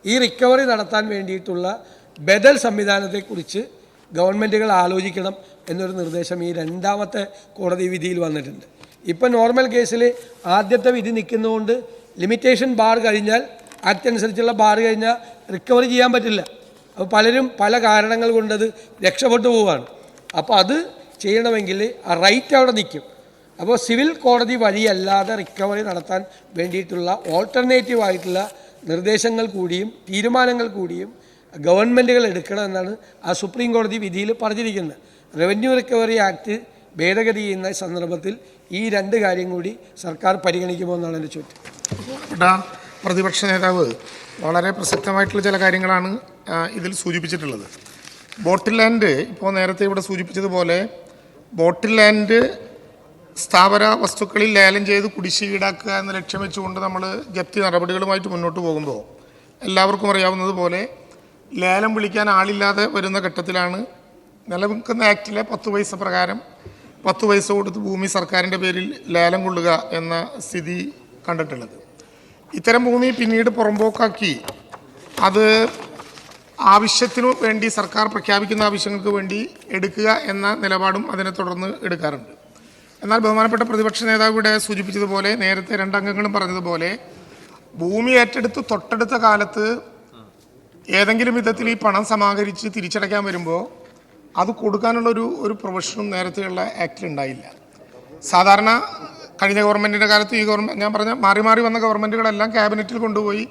ഈ റിക്കവറി നടത്താൻ വേണ്ടിയിട്ടുള്ള ബദൽ സംവിധാനത്തെക്കുറിച്ച് ഗവൺമെൻറ്റുകൾ ആലോചിക്കണം എന്നൊരു നിർദ്ദേശം ഈ രണ്ടാമത്തെ കോടതി വിധിയിൽ വന്നിട്ടുണ്ട്. ഇപ്പം നോർമൽ കേസിൽ ആദ്യത്തെ വിധി നിൽക്കുന്നതുകൊണ്ട് ലിമിറ്റേഷൻ ബാർ കഴിഞ്ഞാൽ ആക്ട് അനുസരിച്ചുള്ള ബാർ കഴിഞ്ഞാൽ റിക്കവറി ചെയ്യാൻ പറ്റില്ല. അപ്പോൾ പലരും പല കാരണങ്ങൾ കൊണ്ടത് രക്ഷപ്പെട്ടു പോവുകയാണ്. അപ്പോൾ അത് ചെയ്യണമെങ്കിൽ ആ റൈറ്റ് അവിടെ നിൽക്കും. അപ്പോൾ സിവിൽ കോടതി വഴിയല്ലാതെ റിക്കവറി നടത്താൻ വേണ്ടിയിട്ടുള്ള ഓൾട്ടർനേറ്റീവായിട്ടുള്ള നിർദ്ദേശങ്ങൾ കൂടിയും തീരുമാനങ്ങൾ കൂടിയും ഗവൺമെൻറ്റുകൾ എടുക്കണമെന്നാണ് ആ സുപ്രീം കോടതി വിധിയിൽ പറഞ്ഞിരിക്കുന്നത്. റവന്യൂ റിക്കവറി ആക്ട് ഭേദഗതി ചെയ്യുന്ന സന്ദർഭത്തിൽ ഈ രണ്ട് കാര്യം കൂടി സർക്കാർ പരിഗണിക്കുമോ എന്നാണ് എൻ്റെ ചോദ്യം. പ്രതിപക്ഷ നേതാവ് വളരെ പ്രസക്തമായിട്ടുള്ള ചില കാര്യങ്ങളാണ് ഇതിൽ സൂചിപ്പിച്ചിട്ടുള്ളത്. ബോട്ടിൽ ലാൻഡ്, ഇപ്പോൾ നേരത്തെ ഇവിടെ സൂചിപ്പിച്ചതുപോലെ ബോട്ടിൽ ലാൻഡ് സ്ഥാവര വസ്തുക്കളിൽ ലേലം ചെയ്ത് കുടിശ്ശിക ഈടാക്കുക എന്ന ലക്ഷ്യം വെച്ചുകൊണ്ട് നമ്മൾ ജപ്തി നടപടികളുമായിട്ട് മുന്നോട്ട് പോകുമ്പോൾ എല്ലാവർക്കും അറിയാവുന്നതുപോലെ ലേലം വിളിക്കാൻ ആളില്ലാതെ വരുന്ന ഘട്ടത്തിലാണ് നിലനിൽക്കുന്ന ആക്ടിലെ 10 പൈസ പ്രകാരം 10 പൈസ കൊടുത്ത് ഭൂമി സർക്കാരിൻ്റെ പേരിൽ ലേലം കൊള്ളുക എന്ന സ്ഥിതി കണ്ടിട്ടുള്ളത്. ഇത്തരം ഭൂമി പിന്നീട് പുറമ്പോക്കാക്കി അത് ആവശ്യത്തിനു വേണ്ടി സർക്കാർ പ്രഖ്യാപിക്കുന്ന ആവശ്യങ്ങൾക്ക് വേണ്ടി എടുക്കുക എന്ന നിലപാടും അതിനെ തുടർന്ന് എടുക്കാറുണ്ട്. എന്നാൽ ബഹുമാനപ്പെട്ട പ്രതിപക്ഷ നേതാവ് ഇവിടെ സൂചിപ്പിച്ചതുപോലെ, നേരത്തെ രണ്ടംഗങ്ങളും പറഞ്ഞതുപോലെ, ഭൂമി ഏറ്റെടുത്ത് തൊട്ടടുത്ത കാലത്ത് ഏതെങ്കിലും വിധത്തിൽ ഈ പണം സമാഹരിച്ച് തിരിച്ചടയ്ക്കാൻ വരുമ്പോൾ അത് കൊടുക്കാനുള്ളൊരു പ്രൊവിഷനും നേരത്തെയുള്ള ആക്ടിലുണ്ടായില്ല. സാധാരണ കഴിഞ്ഞ ഗവൺമെൻറ്റിൻ്റെ കാലത്ത് ഈ ഗവൺമെൻറ്, ഞാൻ പറഞ്ഞ മാറി മാറി വന്ന ഗവൺമെൻറ്റുകളെല്ലാം ക്യാബിനറ്റിൽ കൊണ്ടുപോയി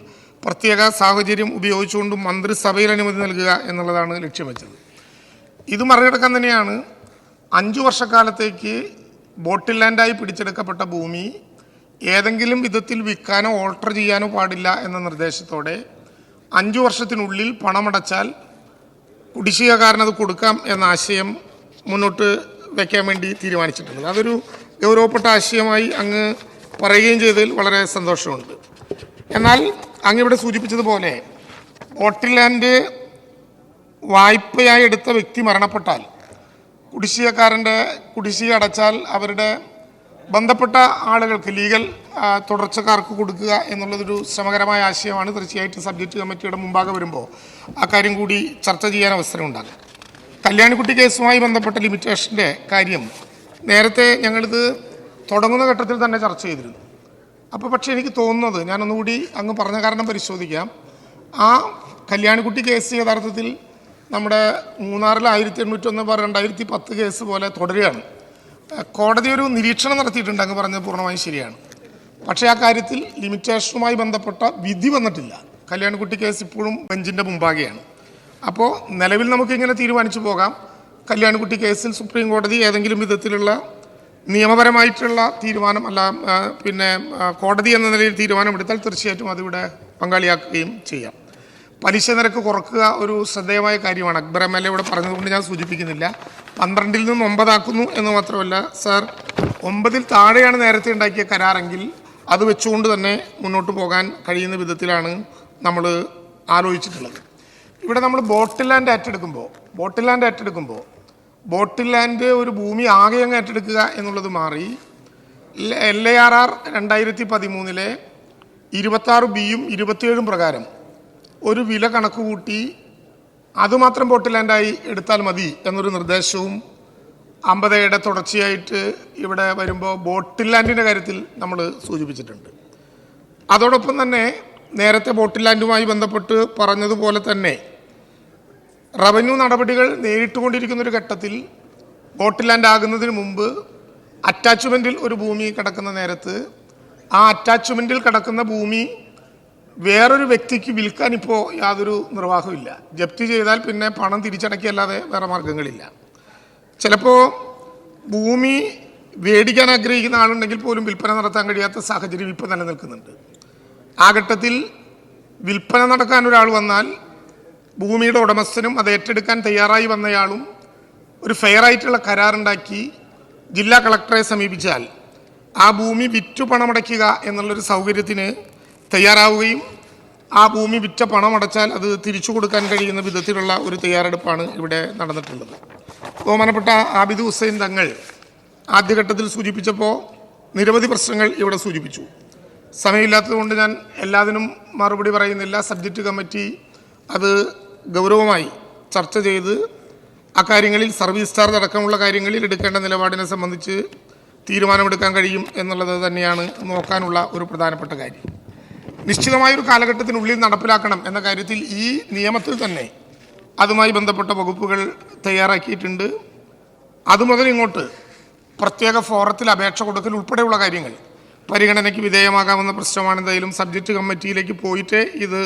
പ്രത്യേക സാഹചര്യം ഉപയോഗിച്ചുകൊണ്ട് മന്ത്രിസഭയിൽ അനുമതി നൽകുക എന്നുള്ളതാണ് ലക്ഷ്യം വെച്ചത്. ഇത് മറികടക്കാൻ തന്നെയാണ് 5 വർഷക്കാലത്തേക്ക് ബോട്ടിൽ ലാൻഡായി പിടിച്ചെടുക്കപ്പെട്ട ഭൂമി ഏതെങ്കിലും വിധത്തിൽ വിൽക്കാനോ ഓൾട്ടർ ചെയ്യാനോ പാടില്ല എന്ന നിർദ്ദേശത്തോടെ 5 വർഷത്തിനുള്ളിൽ പണമടച്ചാൽ കുടിശ്ശികക്കാരനത് കൊടുക്കാം എന്ന ആശയം മുന്നോട്ട് വയ്ക്കാൻ വേണ്ടി തീരുമാനിച്ചിട്ടുള്ളത്. അതൊരു ഗൗരവപ്പെട്ട ആശയമായി അങ്ങ് പറയുകയും ചെയ്തതിൽ വളരെ സന്തോഷമുണ്ട്. എന്നാൽ അങ്ങിവിടെ സൂചിപ്പിച്ചതുപോലെ ബോട്ടിൽ ലാൻഡ് വായ്പയായി എടുത്ത വ്യക്തി മരണപ്പെട്ടാൽ കുടിശ്ശികക്കാരൻ്റെ കുടിശ്ശിക അടച്ചാൽ അവരുടെ ബന്ധപ്പെട്ട ആളുകൾക്ക്, ലീഗൽ തുടർച്ചക്കാർക്ക് കൊടുക്കുക എന്നുള്ളതൊരു ശ്രമകരമായ ആശയമാണ്. തീർച്ചയായിട്ടും സബ്ജക്റ്റ് കമ്മിറ്റിയുടെ മുമ്പാകെ വരുമ്പോൾ ആ കാര്യം കൂടി ചർച്ച ചെയ്യാൻ അവസരമുണ്ടാകും. കല്യാണിക്കുട്ടി കേസുമായി ബന്ധപ്പെട്ട ലിമിറ്റേഷൻ്റെ കാര്യം നേരത്തെ ഞങ്ങളിത് തുടങ്ങുന്ന ഘട്ടത്തിൽ തന്നെ ചർച്ച ചെയ്തിരുന്നു. അപ്പോൾ പക്ഷേ എനിക്ക് തോന്നുന്നത്, ഞാനൊന്നുകൂടി അങ്ങ് പറഞ്ഞ കാരണം പരിശോധിക്കാം, ആ കല്യാണിക്കുട്ടി കേസ് യഥാർത്ഥത്തിൽ നമ്മുടെ മൂന്നാറിൽ 1801/2010 കേസ് പോലെ തുടരുകയാണ്. കോടതി ഒരു നിരീക്ഷണം നടത്തിയിട്ടുണ്ട്, അങ്ങ് പറഞ്ഞത് പൂർണ്ണമായും ശരിയാണ്. പക്ഷേ ആ കാര്യത്തിൽ ലിമിറ്റേഷനുമായി ബന്ധപ്പെട്ട വിധി വന്നിട്ടില്ല. കല്യാണിക്കുട്ടി കേസ് ഇപ്പോഴും ബെഞ്ചിൻ്റെ മുമ്പാകെയാണ്. അപ്പോൾ നിലവിൽ നമുക്കിങ്ങനെ തീരുമാനിച്ചു പോകാം, കല്യാണിക്കുട്ടി കേസിൽ സുപ്രീം കോടതി ഏതെങ്കിലും വിധത്തിലുള്ള നിയമപരമായിട്ടുള്ള തീരുമാനം അല്ല, പിന്നെ കോടതി എന്ന നിലയിൽ തീരുമാനമെടുത്താൽ തീർച്ചയായിട്ടും അതിവിടെ പങ്കാളിയാക്കുകയും ചെയ്യാം. പലിശ നിരക്ക് കുറക്കുക ഒരു ശ്രദ്ധേയമായ കാര്യമാണ്. അക്ബർ MLA ഇവിടെ പറഞ്ഞതുകൊണ്ട് ഞാൻ സൂചിപ്പിക്കുന്നില്ല. 12-ൽ നിന്ന് 9 ആക്കുന്നു എന്ന് മാത്രമല്ല സാർ, 9-ൽ താഴെയാണ് നേരത്തെ ഉണ്ടാക്കിയ കരാറെങ്കിൽ അത് വെച്ചുകൊണ്ട് തന്നെ മുന്നോട്ട് പോകാൻ കഴിയുന്ന വിധത്തിലാണ് നമ്മൾ ആലോചിച്ചിട്ടുള്ളത്. ഇവിടെ നമ്മൾ ബോട്ടിൽ ലാൻഡ് ഏറ്റെടുക്കുമ്പോൾ ബോട്ടിൽ ലാൻഡ് ഒരു ഭൂമി ആകെ അങ്ങ് ഏറ്റെടുക്കുക എന്നുള്ളത് മാറി LARR 2013 26B-യും 27-ഉം പ്രകാരം ഒരു വില കണക്ക് കൂട്ടി അതുമാത്രം ബോട്ടിൽ ലാൻഡായി എടുത്താൽ മതി എന്നൊരു നിർദ്ദേശവും 50A തുടർച്ചയായിട്ട് ഇവിടെ വരുമ്പോൾ ബോട്ടിൽ ലാൻഡിൻ്റെ കാര്യത്തിൽ നമ്മൾ സൂചിപ്പിച്ചിട്ടുണ്ട്. അതോടൊപ്പം തന്നെ നേരത്തെ ബോട്ടിൽ ലാൻഡുമായി ബന്ധപ്പെട്ട് പറഞ്ഞതുപോലെ തന്നെ റവന്യൂ നടപടികൾ നേരിട്ടുകൊണ്ടിരിക്കുന്നൊരു ഘട്ടത്തിൽ ബോട്ടിൽ ലാൻഡ് ആകുന്നതിന് മുമ്പ് അറ്റാച്ച്മെൻറ്റിൽ ഒരു ഭൂമി കിടക്കുന്ന നേരത്ത് ആ അറ്റാച്ച്മെൻറ്റിൽ കിടക്കുന്ന ഭൂമി വേറൊരു വ്യക്തിക്ക് വിൽക്കാൻ ഇപ്പോൾ യാതൊരു നിർവാഹമില്ല. ജപ്തി ചെയ്താൽ പിന്നെ പണം തിരിച്ചടക്കിയല്ലാതെ വേറെ മാർഗങ്ങളില്ല. ചിലപ്പോൾ ഭൂമി മേടിക്കാൻ ആഗ്രഹിക്കുന്ന ആളുണ്ടെങ്കിൽ പോലും വിൽപ്പന നടത്താൻ കഴിയാത്ത സാഹചര്യം ഇപ്പോൾ നിലനിൽക്കുന്നുണ്ട്. ആ ഘട്ടത്തിൽ വിൽപ്പന നടക്കാൻ ഒരാൾ വന്നാൽ ഭൂമിയുടെ ഉടമസ്ഥനും അത് ഏറ്റെടുക്കാൻ തയ്യാറായി വന്നയാളും ഒരു ഫെയറായിട്ടുള്ള കരാറുണ്ടാക്കി ജില്ലാ കളക്ടറെ സമീപിച്ചാൽ ആ ഭൂമി വിറ്റു പണമടയ്ക്കുക എന്നുള്ളൊരു സൗകര്യത്തിന് തയ്യാറാവുകയും ആ ഭൂമി വിറ്റ പണമടച്ചാൽ അത് തിരിച്ചു കൊടുക്കാൻ കഴിയുന്ന വിധത്തിലുള്ള ഒരു തയ്യാറെടുപ്പാണ് ഇവിടെ നടന്നിട്ടുള്ളത്. ബഹുമാനപ്പെട്ട ആബിദ് ഹുസൈൻ തങ്ങൾ ആദ്യഘട്ടത്തിൽ സൂചിപ്പിച്ചപ്പോൾ നിരവധി പ്രശ്നങ്ങൾ ഇവിടെ സൂചിപ്പിച്ചു. സമയമില്ലാത്തതുകൊണ്ട് ഞാൻ എല്ലാത്തിനും മറുപടി പറയുന്നില്ല. സബ്ജക്റ്റ് കമ്മിറ്റി അത് ഗൗരവമായി ചർച്ച ചെയ്ത് അക്കാര്യങ്ങളിൽ സർവീസ് ചാർജ് അടക്കമുള്ള കാര്യങ്ങളിൽ എടുക്കേണ്ട നിലപാടിനെ സംബന്ധിച്ച് തീരുമാനമെടുക്കാൻ കഴിയും എന്നുള്ളത് തന്നെയാണ് നോക്കാനുള്ള ഒരു പ്രധാനപ്പെട്ട കാര്യം. നിശ്ചിതമായൊരു കാലഘട്ടത്തിനുള്ളിൽ നടപ്പിലാക്കണം എന്ന കാര്യത്തിൽ ഈ നിയമത്തിൽ തന്നെ അതുമായി ബന്ധപ്പെട്ട വകുപ്പുകൾ തയ്യാറാക്കിയിട്ടുണ്ട്. അതുമുതൽ ഇങ്ങോട്ട് പ്രത്യേക ഫോറത്തിൽ അപേക്ഷ കൊടുക്കൽ ഉൾപ്പെടെയുള്ള കാര്യങ്ങൾ പരിഗണനയ്ക്ക് വിധേയമാകാവുന്ന പ്രശ്നമാണ്. എന്തായാലും സബ്ജക്റ്റ് കമ്മിറ്റിയിലേക്ക് പോയിട്ട് ഇത്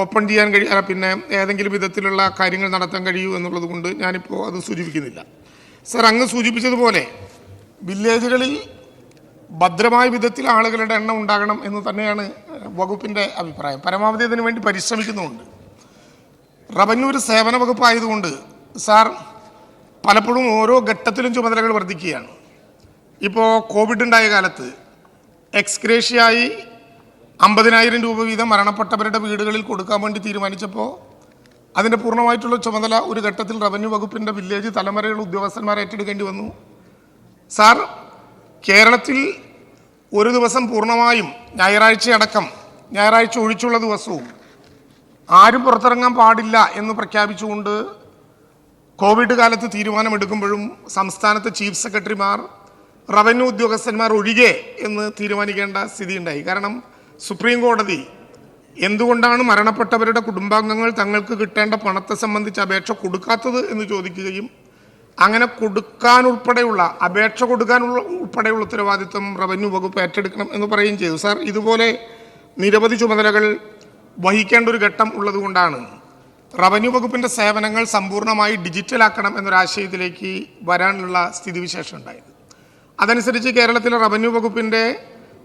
ഓപ്പൺ ചെയ്യാൻ പിന്നെ ഏതെങ്കിലും വിധത്തിലുള്ള കാര്യങ്ങൾ നടത്താൻ കഴിയൂ എന്നുള്ളത് കൊണ്ട് ഞാനിപ്പോൾ അത് സൂചിപ്പിക്കുന്നില്ല. സർ, അങ്ങ് സൂചിപ്പിച്ചതുപോലെ വില്ലേജുകളിൽ ഭദ്രമായ വിധത്തിൽ ആളുകളുടെ എണ്ണം ഉണ്ടാകണം എന്ന് തന്നെയാണ് വകുപ്പിൻ്റെ അഭിപ്രായം. പരമാവധി അതിനു വേണ്ടി പരിശ്രമിക്കുന്നുമുണ്ട്. റവന്യൂ ഒരു സേവന വകുപ്പായതുകൊണ്ട് സാർ പലപ്പോഴും ഓരോ ഘട്ടത്തിലും ചുമതലകൾ വർദ്ധിക്കുകയാണ്. ഇപ്പോൾ കോവിഡ് ഉണ്ടായ കാലത്ത് എക്സ്ഗ്രേഷ്യായി 50,000 രൂപ വീതം മരണപ്പെട്ടവരുടെ വീടുകളിൽ കൊടുക്കാൻ വേണ്ടി തീരുമാനിച്ചപ്പോൾ അതിൻ്റെ പൂർണ്ണമായിട്ടുള്ള ചുമതല ഒരു ഘട്ടത്തിൽ റവന്യൂ വകുപ്പിൻ്റെ വില്ലേജ് തലമുറയുള്ള ഉദ്യോഗസ്ഥന്മാരെ ഏറ്റെടുക്കേണ്ടി വന്നു. സാർ, കേരളത്തിൽ ഒരു ദിവസം പൂർണ്ണമായും ഞായറാഴ്ച ഒഴിച്ചുള്ള ദിവസവും ആരും പുറത്തിറങ്ങാൻ പാടില്ല എന്ന് പ്രഖ്യാപിച്ചുകൊണ്ട് കോവിഡ് കാലത്ത് തീരുമാനമെടുക്കുമ്പോഴും സംസ്ഥാനത്തെ ചീഫ് സെക്രട്ടറിമാർ റവന്യൂ ഉദ്യോഗസ്ഥന്മാർ ഒഴികെ എന്ന് തീരുമാനിക്കേണ്ട സ്ഥിതിയുണ്ടായി. കാരണം സുപ്രീം കോടതി എന്തുകൊണ്ടാണ് മരണപ്പെട്ടവരുടെ കുടുംബാംഗങ്ങൾ തങ്ങൾക്ക് കിട്ടേണ്ട പണത്തെ സംബന്ധിച്ച് അപേക്ഷ കൊടുക്കാത്തത് എന്ന് ചോദിക്കുകയും അങ്ങനെ കൊടുക്കാനുൾപ്പെടെയുള്ള അപേക്ഷ കൊടുക്കാനുള്ള ഉൾപ്പെടെയുള്ള ഉത്തരവാദിത്വം റവന്യൂ വകുപ്പ് ഏറ്റെടുക്കണം എന്ന് പറയുകയും ചെയ്തു. സാർ, ഇതുപോലെ നിരവധി ചുമതലകൾ വഹിക്കേണ്ട ഒരു ഘട്ടം ഉള്ളതുകൊണ്ടാണ് റവന്യൂ വകുപ്പിൻ്റെ സേവനങ്ങൾ സമ്പൂർണ്ണമായി ഡിജിറ്റലാക്കണം എന്നൊരാശയത്തിലേക്ക് വരാനുള്ള സ്ഥിതിവിശേഷം ഉണ്ടായത്. അതനുസരിച്ച് കേരളത്തിലെ റവന്യൂ വകുപ്പിൻ്റെ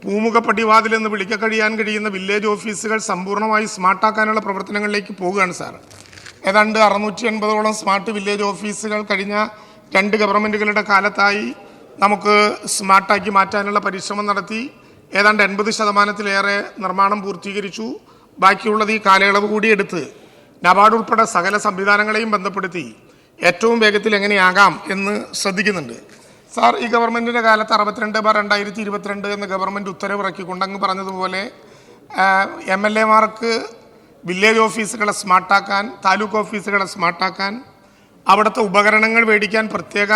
പൂമുഖ പടിവാതിൽ എന്ന് വിളിക്കാൻ കഴിയുന്ന വില്ലേജ് ഓഫീസുകൾ സമ്പൂർണ്ണമായി സ്മാർട്ടാക്കാനുള്ള പ്രവർത്തനങ്ങളിലേക്ക് പോവുകയാണ് സാർ. ഏതാണ്ട് 680ഓളം സ്മാർട്ട് വില്ലേജ് ഓഫീസുകൾ കഴിഞ്ഞ 2 ഗവൺമെൻറ്റുകളുടെ കാലത്തായി നമുക്ക് സ്മാർട്ടാക്കി മാറ്റാനുള്ള പരിശ്രമം നടത്തി. ഏതാണ്ട് 80% നിർമ്മാണം പൂർത്തീകരിച്ചു. ബാക്കിയുള്ളത് ഈ കാലയളവ് കൂടി എടുത്ത് നബാർഡ് ഉൾപ്പെടെ സകല സംവിധാനങ്ങളെയും ബന്ധപ്പെടുത്തി ഏറ്റവും വേഗത്തിൽ എങ്ങനെയാകാം എന്ന് ശ്രദ്ധിക്കുന്നുണ്ട്. സാർ, ഈ ഗവൺമെൻറ്റിൻ്റെ കാലത്ത് 62/2022 എന്ന ഗവൺമെൻറ് ഉത്തരവ് ഇറക്കിക്കൊണ്ട് അങ്ങ് പറഞ്ഞതുപോലെ MLAമാർക്ക് വില്ലേജ് ഓഫീസുകളെ സ്മാർട്ടാക്കാൻ, താലൂക്ക് ഓഫീസുകളെ സ്മാർട്ടാക്കാൻ, അവിടുത്തെ ഉപകരണങ്ങൾ മേടിക്കാൻ പ്രത്യേക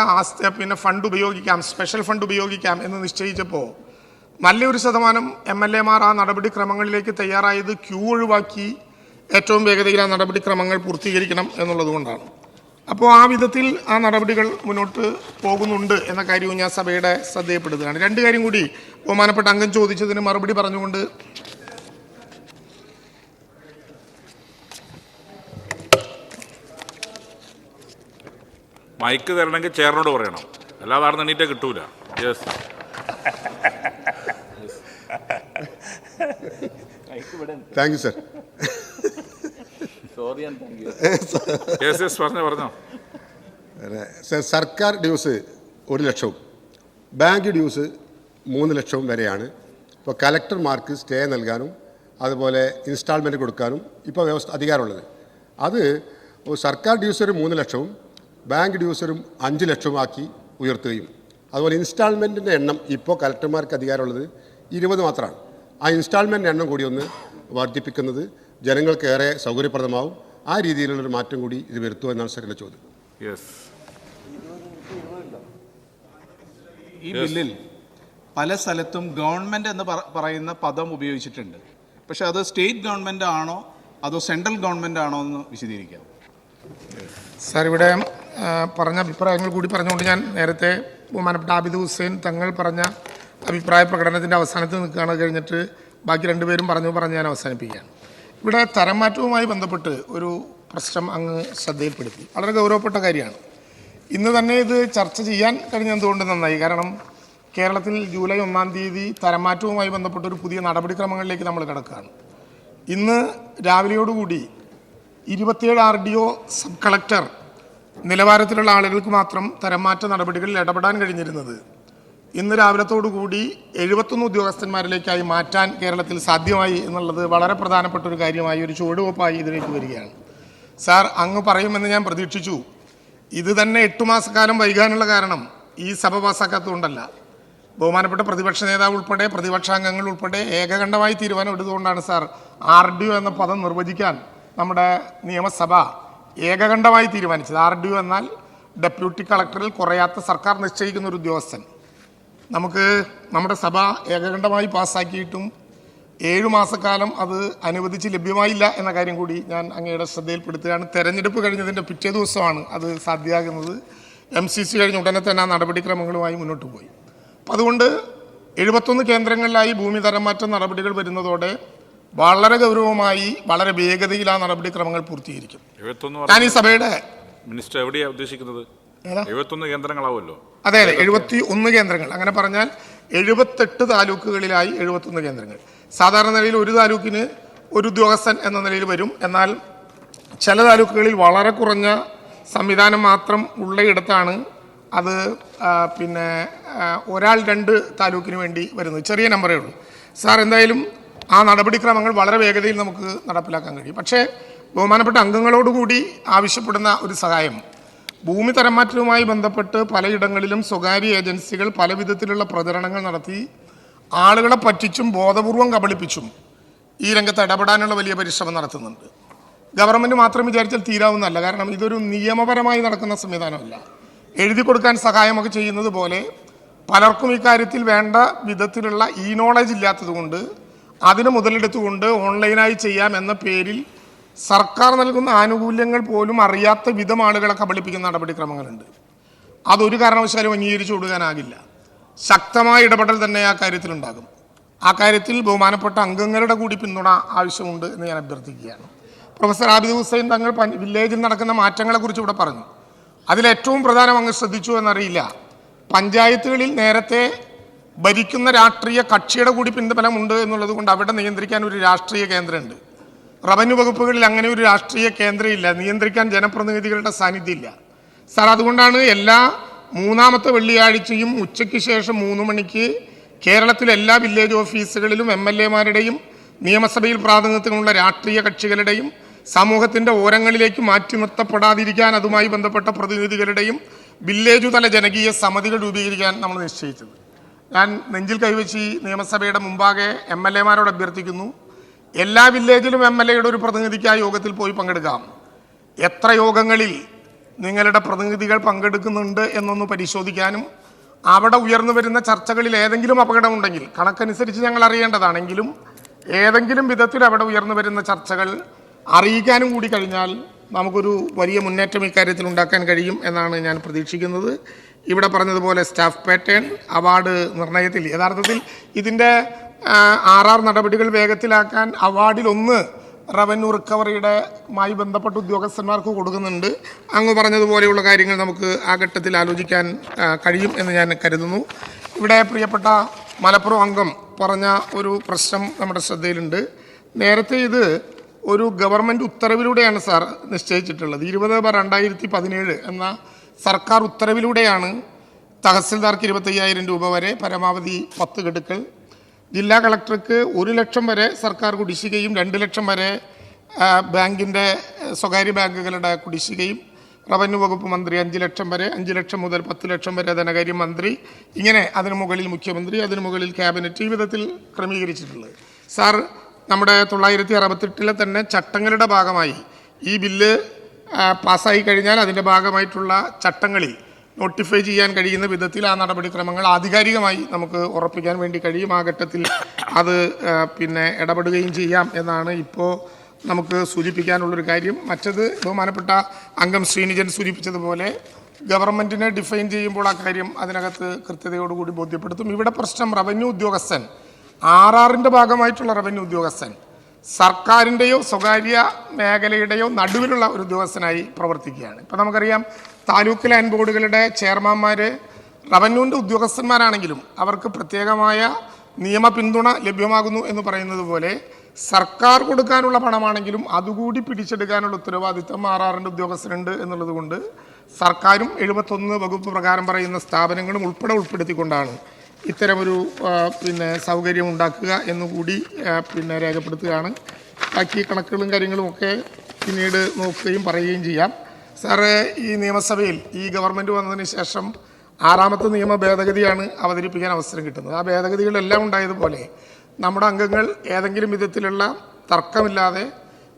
ഫണ്ട് ഉപയോഗിക്കാം, സ്പെഷ്യൽ ഫണ്ട് ഉപയോഗിക്കാം എന്ന് നിശ്ചയിച്ചപ്പോൾ നല്ലൊരു ശതമാനം MLAമാർ ആ നടപടിക്രമങ്ങളിലേക്ക് തയ്യാറായത് ക്യൂ ഒഴിവാക്കി ഏറ്റവും വേഗതയിൽ ആ നടപടിക്രമങ്ങൾ പൂർത്തീകരിക്കണം എന്നുള്ളതുകൊണ്ടാണ്. അപ്പോൾ ആ വിധത്തിൽ ആ നടപടികൾ മുന്നോട്ട് പോകുന്നുണ്ട് എന്ന കാര്യവും ഞാൻ സഭയുടെ ശ്രദ്ധയപ്പെടുത്തുകയാണ്. 2 കാര്യം കൂടി ബഹുമാനപ്പെട്ട അംഗം ചോദിച്ചതിന് മറുപടി പറഞ്ഞുകൊണ്ട് മൈക്ക് തരണമെങ്കിൽ ചെയറിനോട് പറയണം, അല്ലാതെ ആടെ എണീറ്റേ കിട്ടൂല. Yes, thank you sir. പറഞ്ഞോ. സർക്കാർ ഡ്യൂസ് 1 ലക്ഷവും ബാങ്ക് ഡ്യൂസ് 3 ലക്ഷവും വരെയാണ്. ഇപ്പോൾ കലക്ടർമാർക്ക് സ്റ്റേ നൽകാനും അതുപോലെ ഇൻസ്റ്റാൾമെൻറ്റ് കൊടുക്കാനും ഇപ്പോൾ അധികാരമുള്ളത്. അത് സർക്കാർ ഡ്യൂസ് ഒരു 3 ലക്ഷവും ബാങ്ക് ഡ്യൂസ് ഒരു 5 ലക്ഷവുമാക്കി ഉയർത്തുകയും അതുപോലെ ഇൻസ്റ്റാൾമെൻറ്റിൻ്റെ എണ്ണം ഇപ്പോൾ കലക്ടർമാർക്ക് അധികാരമുള്ളത് 20 മാത്രമാണ്. ആ ഇൻസ്റ്റാൾമെൻറ്റ് എണ്ണം കൂടി ഒന്ന് വർദ്ധിപ്പിക്കുന്നത് ജനങ്ങൾക്ക് ഏറെ സൗകര്യപ്രദമാവും. ആ രീതിയിലുള്ളൊരു മാറ്റം കൂടി ഇത് വരുത്തുമോ എന്നാണ് സാർ എൻ്റെ ചോദ്യം. ഈ ബില്ലിൽ പല സ്ഥലത്തും ഗവൺമെൻറ് എന്ന് പറയുന്ന പദം ഉപയോഗിച്ചിട്ടുണ്ട്. പക്ഷെ അത് സ്റ്റേറ്റ് ഗവൺമെൻറ് ആണോ അതോ സെൻട്രൽ ഗവൺമെൻറ് ആണോ എന്ന് വിശദീകരിക്കാം. സാർ, ഇവിടെ പറഞ്ഞ അഭിപ്രായങ്ങൾ കൂടി പറഞ്ഞുകൊണ്ട് ഞാൻ നേരത്തെ ബഹുമാനപ്പെട്ട ആബിദ് ഹുസൈൻ തങ്ങൾ പറഞ്ഞ അഭിപ്രായ പ്രകടനത്തിൻ്റെ അവസാനത്ത് നിൽക്കുകയാണ്. കഴിഞ്ഞിട്ട് ബാക്കി രണ്ടുപേരും പറഞ്ഞ് ഞാൻ അവസാനിപ്പിക്കുകയാണ്. ഇവിടെ തരം മാറ്റവുമായി ബന്ധപ്പെട്ട് ഒരു പ്രശ്നം അങ്ങ് ശ്രദ്ധയിൽപ്പെടുത്തി. വളരെ ഗൗരവപ്പെട്ട കാര്യമാണ്. ഇന്ന് തന്നെ ഇത് ചർച്ച ചെയ്യാൻ കഴിഞ്ഞെന്തുകൊണ്ട് നന്നായി. കാരണം കേരളത്തിൽ ജൂലൈ 1-ാം തീയതി തരം മാറ്റവുമായി ബന്ധപ്പെട്ട ഒരു പുതിയ നടപടിക്രമങ്ങളിലേക്ക് നമ്മൾ കിടക്കുകയാണ്. ഇന്ന് രാവിലെയോടുകൂടി 27 RDO സബ് കളക്ടർ നിലവാരത്തിലുള്ള ആളുകൾക്ക് മാത്രം തരംമാറ്റ നടപടികളിൽ ഇടപെടാൻ കഴിഞ്ഞിരുന്നത് ഇന്ന് രാവിലത്തോടുകൂടി 71 ഉദ്യോഗസ്ഥന്മാരിലേക്കായി മാറ്റാൻ കേരളത്തിൽ സാധ്യമായി എന്നുള്ളത് വളരെ പ്രധാനപ്പെട്ട ഒരു കാര്യമായി, ഒരു ചുവടുവെപ്പായി ഇതിലേക്ക് വരികയാണ്. സാർ, അങ്ങ് പറയുമെന്ന് ഞാൻ പ്രതീക്ഷിച്ചു. ഇത് തന്നെ 8 മാസക്കാലം വൈകാനുള്ള കാരണം ഈ സഭ പാസ്സാക്കാത്തതുകൊണ്ടല്ല. ബഹുമാനപ്പെട്ട പ്രതിപക്ഷ നേതാവ് ഉൾപ്പെടെ പ്രതിപക്ഷാംഗങ്ങൾ ഉൾപ്പെടെ ഏകകണ്ഠമായി തീരുമാനം എടുത്തുകൊണ്ടാണ് സാർ RDO എന്ന പദം നിർവചിക്കാൻ നമ്മുടെ നിയമസഭ ഏകകണ്ഠമായി തീരുമാനിച്ചത്. RDO എന്നാൽ ഡെപ്യൂട്ടി കളക്ടറിൽ കുറയാത്ത സർക്കാർ നിശ്ചയിക്കുന്ന ഒരു ഉദ്യോഗസ്ഥൻ. നമുക്ക് നമ്മുടെ സഭ ഏകകണ്ഠമായി പാസ്സാക്കിയിട്ടും 7 മാസക്കാലം അത് അനുവദിച്ച് ലഭ്യമായില്ല എന്ന കാര്യം കൂടി ഞാൻ അങ്ങയുടെ ശ്രദ്ധയിൽപ്പെടുത്തുകയാണ്. തെരഞ്ഞെടുപ്പ് കഴിഞ്ഞതിൻ്റെ പിറ്റേ ദിവസമാണ് അത് സാധ്യമാകുന്നത്. MCC കഴിഞ്ഞ ഉടനെ തന്നെ ആ നടപടിക്രമങ്ങളുമായി മുന്നോട്ട് പോയി. അപ്പം അതുകൊണ്ട് 71 കേന്ദ്രങ്ങളിലായി ഭൂമി തരംമാറ്റം നടപടികൾ വരുന്നതോടെ വളരെ ഗൗരവമായി വളരെ വേഗതയിൽ ആ നടപടിക്രമങ്ങൾ പൂർത്തീകരിക്കും. ഞാൻ ഈ സഭയുടെ മിനിസ്റ്റർ എവിടെയാണ് ഉദ്ദേശിക്കുന്നത്? 71 കേന്ദ്രങ്ങളാവുമല്ലോ. അതെ, 71 കേന്ദ്രങ്ങൾ. അങ്ങനെ പറഞ്ഞാൽ 78 താലൂക്കുകളിലായി 71 കേന്ദ്രങ്ങൾ. സാധാരണ നിലയിൽ ഒരു താലൂക്കിന് ഒരു ഉദ്യോഗസ്ഥൻ എന്ന നിലയിൽ വരും. എന്നാൽ ചില താലൂക്കുകളിൽ വളരെ കുറഞ്ഞ സംവിധാനം മാത്രം ഉള്ളയിടത്താണ് അത് ഒരാൾ 2 താലൂക്കിന് വേണ്ടി വരുന്നത്. ചെറിയ നമ്പറേ ഉള്ളൂ. സാർ, എന്തായാലും ആ നടപടിക്രമങ്ങൾ വളരെ വേഗതയിൽ നമുക്ക് നടപ്പിലാക്കാൻ കഴിയും. പക്ഷേ ബഹുമാനപ്പെട്ട അംഗങ്ങളോടുകൂടി ആവശ്യപ്പെടുന്ന ഒരു സഹായം, ഭൂമി തരംമാറ്റവുമായി ബന്ധപ്പെട്ട് പലയിടങ്ങളിലും സ്വകാര്യ ഏജൻസികൾ പല വിധത്തിലുള്ള പ്രചരണങ്ങൾ നടത്തി ആളുകളെ പറ്റിച്ചും ബോധപൂർവം കബളിപ്പിച്ചും ഈ രംഗത്ത് ഇടപെടാനുള്ള വലിയ പരിശ്രമം നടത്തുന്നുണ്ട്. ഗവൺമെൻറ് മാത്രം വിചാരിച്ചാൽ തീരാവുന്നതല്ല. കാരണം ഇതൊരു നിയമപരമായി നടക്കുന്ന സംവിധാനമല്ല. എഴുതി കൊടുക്കാൻ സഹായമൊക്കെ ചെയ്യുന്നത് പോലെ പലർക്കും ഇക്കാര്യത്തിൽ വേണ്ട വിധത്തിലുള്ള നോളജ് ഇല്ലാത്തതുകൊണ്ട് അതിന് മുതലെടുത്തുകൊണ്ട് ഓൺലൈനായി ചെയ്യാം എന്ന പേരിൽ സർക്കാർ നൽകുന്ന ആനുകൂല്യങ്ങൾ പോലും അറിയാത്ത വിധം ആളുകളെ കബളിപ്പിക്കുന്ന നടപടിക്രമങ്ങളുണ്ട്. അതൊരു കാരണവശാലും അംഗീകരിച്ചു കൊടുക്കാനാകില്ല. ശക്തമായ ഇടപെടൽ തന്നെ ആ കാര്യത്തിലുണ്ടാകും. ആ കാര്യത്തിൽ ബഹുമാനപ്പെട്ട അംഗങ്ങളുടെ കൂടി പിന്തുണ ആവശ്യമുണ്ട് എന്ന് ഞാൻ അഭ്യർത്ഥിക്കുകയാണ്. പ്രൊഫസർ ആബിദ് ഹുസൈൻ തങ്ങൾ വില്ലേജിൽ നടക്കുന്ന മാറ്റങ്ങളെക്കുറിച്ച് ഇവിടെ പറഞ്ഞു. അതിലേറ്റവും പ്രധാനം അങ്ങ് ശ്രദ്ധിച്ചു എന്നറിയില്ല, പഞ്ചായത്തുകളിൽ നേരത്തെ ഭരിക്കുന്ന രാഷ്ട്രീയ കക്ഷിയുടെ കൂടി പിൻബലമുണ്ട് എന്നുള്ളത് കൊണ്ട് അവിടെ നിയന്ത്രിക്കാൻ ഒരു രാഷ്ട്രീയ കേന്ദ്രമുണ്ട്. റവന്യൂ വകുപ്പുകളിൽ അങ്ങനെ ഒരു രാഷ്ട്രീയ കേന്ദ്രമില്ല, നിയന്ത്രിക്കാൻ ജനപ്രതിനിധികളുടെ സാന്നിധ്യമില്ല. സാർ, അതുകൊണ്ടാണ് എല്ലാ 3-ാമത്തെ വെള്ളിയാഴ്ചയും ഉച്ചയ്ക്ക് ശേഷം 3 മണിക്ക് കേരളത്തിലെ എല്ലാ വില്ലേജ് ഓഫീസുകളിലും MLA-മാരുടെയും നിയമസഭയിൽ പ്രാതിനിധ്യമുള്ള രാഷ്ട്രീയ കക്ഷികളുടെയും സമൂഹത്തിൻ്റെ ഓരങ്ങളിലേക്ക് മാറ്റി നിർത്തപ്പെടാതിരിക്കാൻ അതുമായി ബന്ധപ്പെട്ട പ്രതിനിധികളുടെയും വില്ലേജ് തല ജനകീയ സമിതികൾ രൂപീകരിക്കാൻ നമ്മൾ നിശ്ചയിച്ചത്. ഞാൻ നെഞ്ചിൽ കൈവച്ച് നിയമസഭയുടെ മുമ്പാകെ MLA-മാരോട് അഭ്യർത്ഥിക്കുന്നു, എല്ലാ വില്ലേജിലും MLA-യുടെ ഒരു പ്രതിനിധിക്കായി യോഗത്തിൽ പോയി പങ്കെടുക്കാം. എത്ര യോഗങ്ങളിൽ നിങ്ങളുടെ പ്രതിനിധികൾ പങ്കെടുക്കുന്നുണ്ട് എന്നൊന്ന് പരിശോധിക്കാനും അവിടെ ഉയർന്നു വരുന്ന ചർച്ചകളിൽ ഏതെങ്കിലും അപകടമുണ്ടെങ്കിൽ കണക്കനുസരിച്ച് ഞങ്ങൾ അറിയേണ്ടതാണെങ്കിലും ഏതെങ്കിലും വിധത്തിൽ അവിടെ ഉയർന്നു വരുന്ന ചർച്ചകൾ അറിയിക്കാനും കൂടി കഴിഞ്ഞാൽ നമുക്കൊരു വലിയ മുന്നേറ്റം ഇക്കാര്യത്തിൽ ഉണ്ടാക്കാൻ കഴിയും എന്നാണ് ഞാൻ പ്രതീക്ഷിക്കുന്നത്. ഇവിടെ പറഞ്ഞതുപോലെ സ്റ്റാഫ് പാറ്റേൺ അവാർഡ് നിർണയത്തിൽ യഥാർത്ഥത്തിൽ ഇതിൻ്റെ RR നടപടികൾ വേഗത്തിലാക്കാൻ അവാർഡിൽ 1 റവന്യൂ റിക്കവറിയുടെമായി ബന്ധപ്പെട്ട ഉദ്യോഗസ്ഥന്മാർക്ക് കൊടുക്കുന്നുണ്ട്. അങ്ങ് പറഞ്ഞതുപോലെയുള്ള കാര്യങ്ങൾ നമുക്ക് ആ ഘട്ടത്തിൽ ആലോചിക്കാൻ കഴിയും എന്ന് ഞാൻ കരുതുന്നു. ഇവിടെ പ്രിയപ്പെട്ട മലപ്പുറം അംഗം പറഞ്ഞ ഒരു പ്രശ്നം നമ്മുടെ ശ്രദ്ധയിലുണ്ട്. നേരത്തെ ഇത് ഒരു ഗവൺമെൻറ് ഉത്തരവിലൂടെയാണ് സാർ നിശ്ചയിച്ചിട്ടുള്ളത്. 20/2017 എന്ന സർക്കാർ ഉത്തരവിലൂടെയാണ് തഹസിൽദാർക്ക് 25,000 രൂപ വരെ, പരമാവധി 10 ഗഡുക്കൾ, ജില്ലാ കളക്ടർക്ക് 1 ലക്ഷം വരെ സർക്കാർ കുടിശ്ശികയും 2 ലക്ഷം വരെ ബാങ്കിൻ്റെ സ്വകാര്യ ബാങ്കുകളുടെ കുടിശ്ശികയും, റവന്യൂ വകുപ്പ് മന്ത്രി 5 ലക്ഷം വരെ, 5 ലക്ഷം മുതൽ 10 ലക്ഷം വരെ ധനകാര്യ മന്ത്രി, ഇങ്ങനെ അതിനു മുകളിൽ മുഖ്യമന്ത്രി, അതിനു മുകളിൽ ക്യാബിനറ്റ്, ഈ വിധത്തിൽ ക്രമീകരിച്ചിട്ടുള്ളത്. സാർ, നമ്മുടെ 968 തന്നെ ചട്ടങ്ങളുടെ ഭാഗമായി ഈ ബില്ല് പാസ്സായി കഴിഞ്ഞാൽ അതിൻ്റെ ഭാഗമായിട്ടുള്ള ചട്ടങ്ങളിൽ നോട്ടിഫൈ ചെയ്യാൻ കഴിയുന്ന വിധത്തിൽ ആ നടപടിക്രമങ്ങൾ ആധികാരികമായി നമുക്ക് ഉറപ്പിക്കാൻ വേണ്ടി കഴിയും. ആ ഘട്ടത്തിൽ അത് ഇടപെടുകയും ചെയ്യാം എന്നാണ് ഇപ്പോൾ നമുക്ക് സൂചിപ്പിക്കാനുള്ളൊരു കാര്യം. മറ്റത് ബഹുമാനപ്പെട്ട അംഗം ശ്രീനിജൻ സൂചിപ്പിച്ചതുപോലെ ഗവൺമെൻറ്റിനെ ഡിഫൈൻ ചെയ്യുമ്പോൾ ആ കാര്യം അതിനകത്ത് കൃത്യതയോടുകൂടി ബോധ്യപ്പെടുത്തും. ഇവിടെ പ്രശ്നം റവന്യൂ ഉദ്യോഗസ്ഥൻ, RRൻ്റെ ഭാഗമായിട്ടുള്ള റവന്യൂ ഉദ്യോഗസ്ഥൻ സർക്കാരിൻ്റെയോ സ്വകാര്യ മേഖലയുടെയോ നടുവിലുള്ള ഒരു ഉദ്യോഗസ്ഥനായി പ്രവർത്തിക്കുകയാണ്. ഇപ്പോൾ നമുക്കറിയാം താലൂക്ക് ലാൻഡ് ബോർഡുകളുടെ ചെയർമാന്മാർ റവന്യൂവിൻ്റെ ഉദ്യോഗസ്ഥന്മാരാണെങ്കിലും അവർക്ക് പ്രത്യേകമായ നിയമ പിന്തുണ ലഭ്യമാകുന്നു എന്ന് പറയുന്നത് പോലെ സർക്കാർ കൊടുക്കാനുള്ള പണമാണെങ്കിലും അതുകൂടി പിടിച്ചെടുക്കാനുള്ള ഉത്തരവാദിത്തം RRൻ്റെ ഉദ്യോഗസ്ഥരുണ്ട് എന്നുള്ളത് കൊണ്ട് സർക്കാരും 71 വകുപ്പ് പ്രകാരം പറയുന്ന സ്ഥാപനങ്ങളും ഉൾപ്പെടുത്തിക്കൊണ്ടാണ് ഇത്തരമൊരു സൗകര്യം ഉണ്ടാക്കുക എന്നുകൂടി രേഖപ്പെടുത്തുകയാണ്. ബാക്കി കണക്കുകളും കാര്യങ്ങളും ഒക്കെ പിന്നീട് നോക്കുകയും പറയുകയും ചെയ്യാം. സാറ്, ഈ നിയമസഭയിൽ ഈ ഗവൺമെൻറ് വന്നതിന് ശേഷം 6ാമത്തെ നിയമ ഭേദഗതിയാണ് അവതരിപ്പിക്കാൻ അവസരം കിട്ടുന്നത്. ആ ഭേദഗതികളെല്ലാം ഉണ്ടായതുപോലെ നമ്മുടെ അംഗങ്ങൾ ഏതെങ്കിലും വിധത്തിലുള്ള തർക്കമില്ലാതെ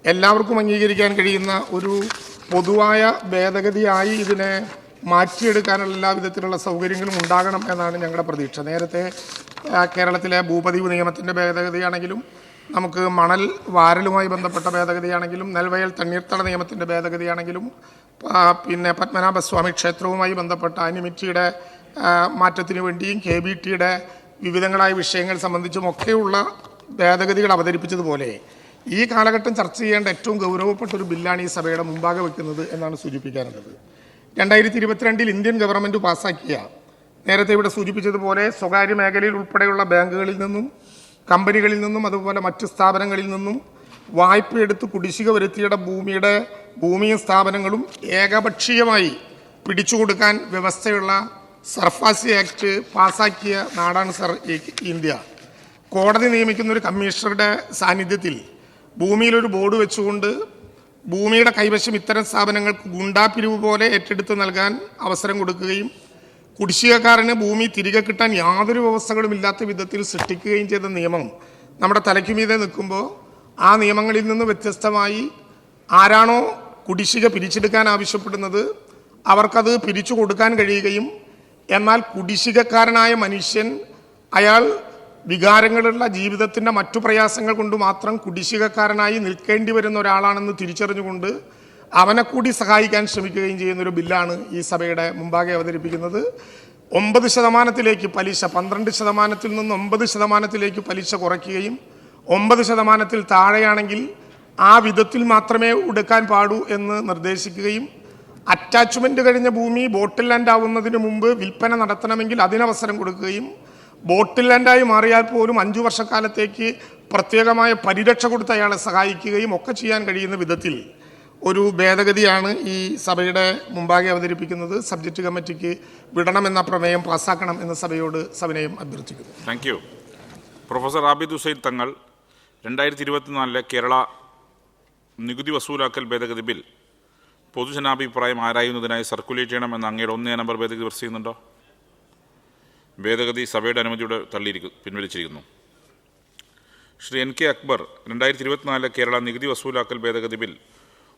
എല്ലാവർക്കും അംഗീകരിക്കാൻ കഴിയുന്ന ഒരു പൊതുവായ ഭേദഗതിയായി ഇതിനെ മാറ്റിയെടുക്കാനുള്ള എല്ലാ വിധത്തിലുള്ള സൗകര്യങ്ങളും ഉണ്ടാകണം എന്നാണ് ഞങ്ങളുടെ പ്രതീക്ഷ. നേരത്തെ കേരളത്തിലെ ഭൂപതിവ് നിയമത്തിൻ്റെ ഭേദഗതിയാണെങ്കിലും നമുക്ക് മണൽ വാരലുമായി ബന്ധപ്പെട്ട ഭേദഗതിയാണെങ്കിലും നെൽവയൽ തണ്ണീർത്തട നിയമത്തിൻ്റെ ഭേദഗതിയാണെങ്കിലും പത്മനാഭസ്വാമി ക്ഷേത്രവുമായി ബന്ധപ്പെട്ട അനിമിറ്റിയുടെ മാറ്റത്തിന് വേണ്ടിയും KBTയുടെ വിവിധങ്ങളായ വിഷയങ്ങൾ സംബന്ധിച്ചും ഒക്കെയുള്ള ഭേദഗതികൾ അവതരിപ്പിച്ചതുപോലെ ഈ കാലഘട്ടം ചർച്ച ചെയ്യേണ്ട ഏറ്റവും ഗൗരവപ്പെട്ട ഒരു ബില്ലാണ് ഈ സഭയുടെ മുമ്പാകെ വയ്ക്കുന്നത് എന്നാണ് സൂചിപ്പിക്കാനുള്ളത്. 2022 ഇന്ത്യൻ ഗവൺമെൻറ് പാസ്സാക്കിയ, നേരത്തെ ഇവിടെ സൂചിപ്പിച്ചതുപോലെ സ്വകാര്യ മേഖലയിൽ ഉൾപ്പെടെയുള്ള ബാങ്കുകളിൽ നിന്നും കമ്പനികളിൽ നിന്നും അതുപോലെ മറ്റ് സ്ഥാപനങ്ങളിൽ നിന്നും വായ്പയെടുത്ത് കുടിശ്ശിക വരുത്തിയുടെ ഭൂമിയും സ്ഥാപനങ്ങളും ഏകപക്ഷീയമായി പിടിച്ചുകൊടുക്കാൻ വ്യവസ്ഥയുള്ള സർഫാസി ആക്ട് പാസ്സാക്കിയ നാടാണ് സർ ഇന്ത്യ. കോടതി നിയമിക്കുന്ന ഒരു കമ്മീഷണറുടെ സാന്നിധ്യത്തിൽ ഭൂമിയിലൊരു ബോർഡ് വെച്ചുകൊണ്ട് ഭൂമിയുടെ കൈവശം ഇത്തരം സ്ഥാപനങ്ങൾക്ക് ഗുണ്ടാപ്പിരിവ് പോലെ ഏറ്റെടുത്ത് നൽകാൻ അവസരം കൊടുക്കുകയും കുടിശ്ശികക്കാരന് ഭൂമി തിരികെ കിട്ടാൻ യാതൊരു വ്യവസ്ഥകളും ഇല്ലാത്ത വിധത്തിൽ സൃഷ്ടിക്കുകയും ചെയ്ത നിയമം നമ്മുടെ തലയ്ക്കുമീതെ നിൽക്കുമ്പോൾ ആ നിയമങ്ങളിൽ നിന്ന് വ്യത്യസ്തമായി ആരാണോ കുടിശ്ശിക പിരിച്ചെടുക്കാൻ ആവശ്യപ്പെടുന്നത് അവർക്കത് പിരിച്ചു കൊടുക്കാൻ കഴിയുകയും എന്നാൽ കുടിശ്ശികക്കാരനായ മനുഷ്യൻ അയാൾ വികാരങ്ങളുള്ള ജീവിതത്തിൻ്റെ മറ്റു പ്രയാസങ്ങൾ കൊണ്ട് മാത്രം കുടിശ്ശികക്കാരനായി നിൽക്കേണ്ടി വരുന്ന ഒരാളാണെന്ന് തിരിച്ചറിഞ്ഞുകൊണ്ട് അവനെ കൂടി സഹായിക്കാൻ ശ്രമിക്കുകയും ചെയ്യുന്നൊരു ബില്ലാണ് ഈ സഭയുടെ മുമ്പാകെ അവതരിപ്പിക്കുന്നത്. 9% പലിശ 12% നിന്ന് 9% പലിശ കുറയ്ക്കുകയും 9% താഴെയാണെങ്കിൽ ആ വിധത്തിൽ മാത്രമേ എടുക്കാൻ പാടൂ എന്ന് നിർദ്ദേശിക്കുകയും അറ്റാച്ച്മെൻറ്റ് കഴിഞ്ഞ ഭൂമി ബോട്ടിൽ ലാൻഡ് ആവുന്നതിന് മുമ്പ് വിൽപ്പന നടത്തണമെങ്കിൽ അതിനവസരം കൊടുക്കുകയും ബോട്ടിൽ ലാൻഡായി മാറിയാൽ പോലും 5 വർഷക്കാലത്തേക്ക് പ്രത്യേകമായ പരിരക്ഷ കൊടുത്ത് അയാളെ സഹായിക്കുകയും ഒക്കെ ചെയ്യാൻ കഴിയുന്ന വിധത്തിൽ ഒരു ഭേദഗതിയാണ് ഈ സഭയുടെ മുമ്പാകെ അവതരിപ്പിക്കുന്നത്. സബ്ജക്റ്റ് കമ്മിറ്റിക്ക് വിടണമെന്ന പ്രമേയം പാസ്സാക്കണം എന്ന് സഭയോട് സവിനയം അഭ്യർത്ഥിക്കുന്നു. Thank you. Professor Abid Hussain Thangal 2024 Kerala നികുതി വസൂലാക്കൽ ഭേദഗതി ബിൽ പൊതുജനാഭിപ്രായം ആരായുന്നതിനായി സർക്കുലേറ്റ് ചെയ്യണമെന്ന് അങ്ങയുടെ 1 നമ്പർ ഭേദഗതി പ്രസ് ചെയ്യുന്നുണ്ടോ? ഭേദഗതി സഭയുടെ അനുമതിയോടെ പിൻവലിച്ചിരിക്കുന്നു. ശ്രീ NK അക്ബർ 2024 കേരള നികുതി വസൂലാക്കൽ ഭേദഗതി ബിൽ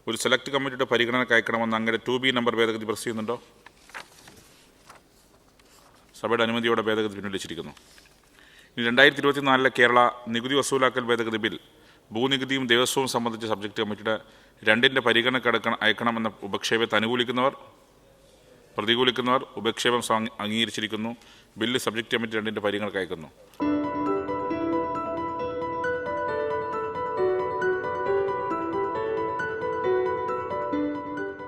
ഒരു സെലക്ട് കമ്മിറ്റിയുടെ പരിഗണനയ്ക്ക് അയക്കണമെന്ന് അങ്ങയുടെ 2B നമ്പർ ഭേദഗതി പ്രസ് ചെയ്യുന്നുണ്ടോ? സഭയുടെ അനുമതിയോടെ ഭേദഗതി പിൻവലിച്ചിരിക്കുന്നു. ഇനി 2024 കേരള നികുതി വസൂലാക്കൽ ഭേദഗതി ബിൽ ഭൂനികുതിയും ദേവസ്വവും സംബന്ധിച്ച സബ്ജക്ട് കമ്മിറ്റിയുടെ 2ന്റെ പരിഗണനയ്ക്ക് അയക്കണമെന്ന ഉപക്ഷേപത്തെ പ്രതികൂലിക്കുന്നവർ ഉപക്ഷേപം അംഗീകരിച്ചിരിക്കുന്നു. ബില്ല് സബ്ജക്ട് കമ്മിറ്റി 2ന്റെ പരിഗണനയ്ക്ക് അയക്കുന്നു.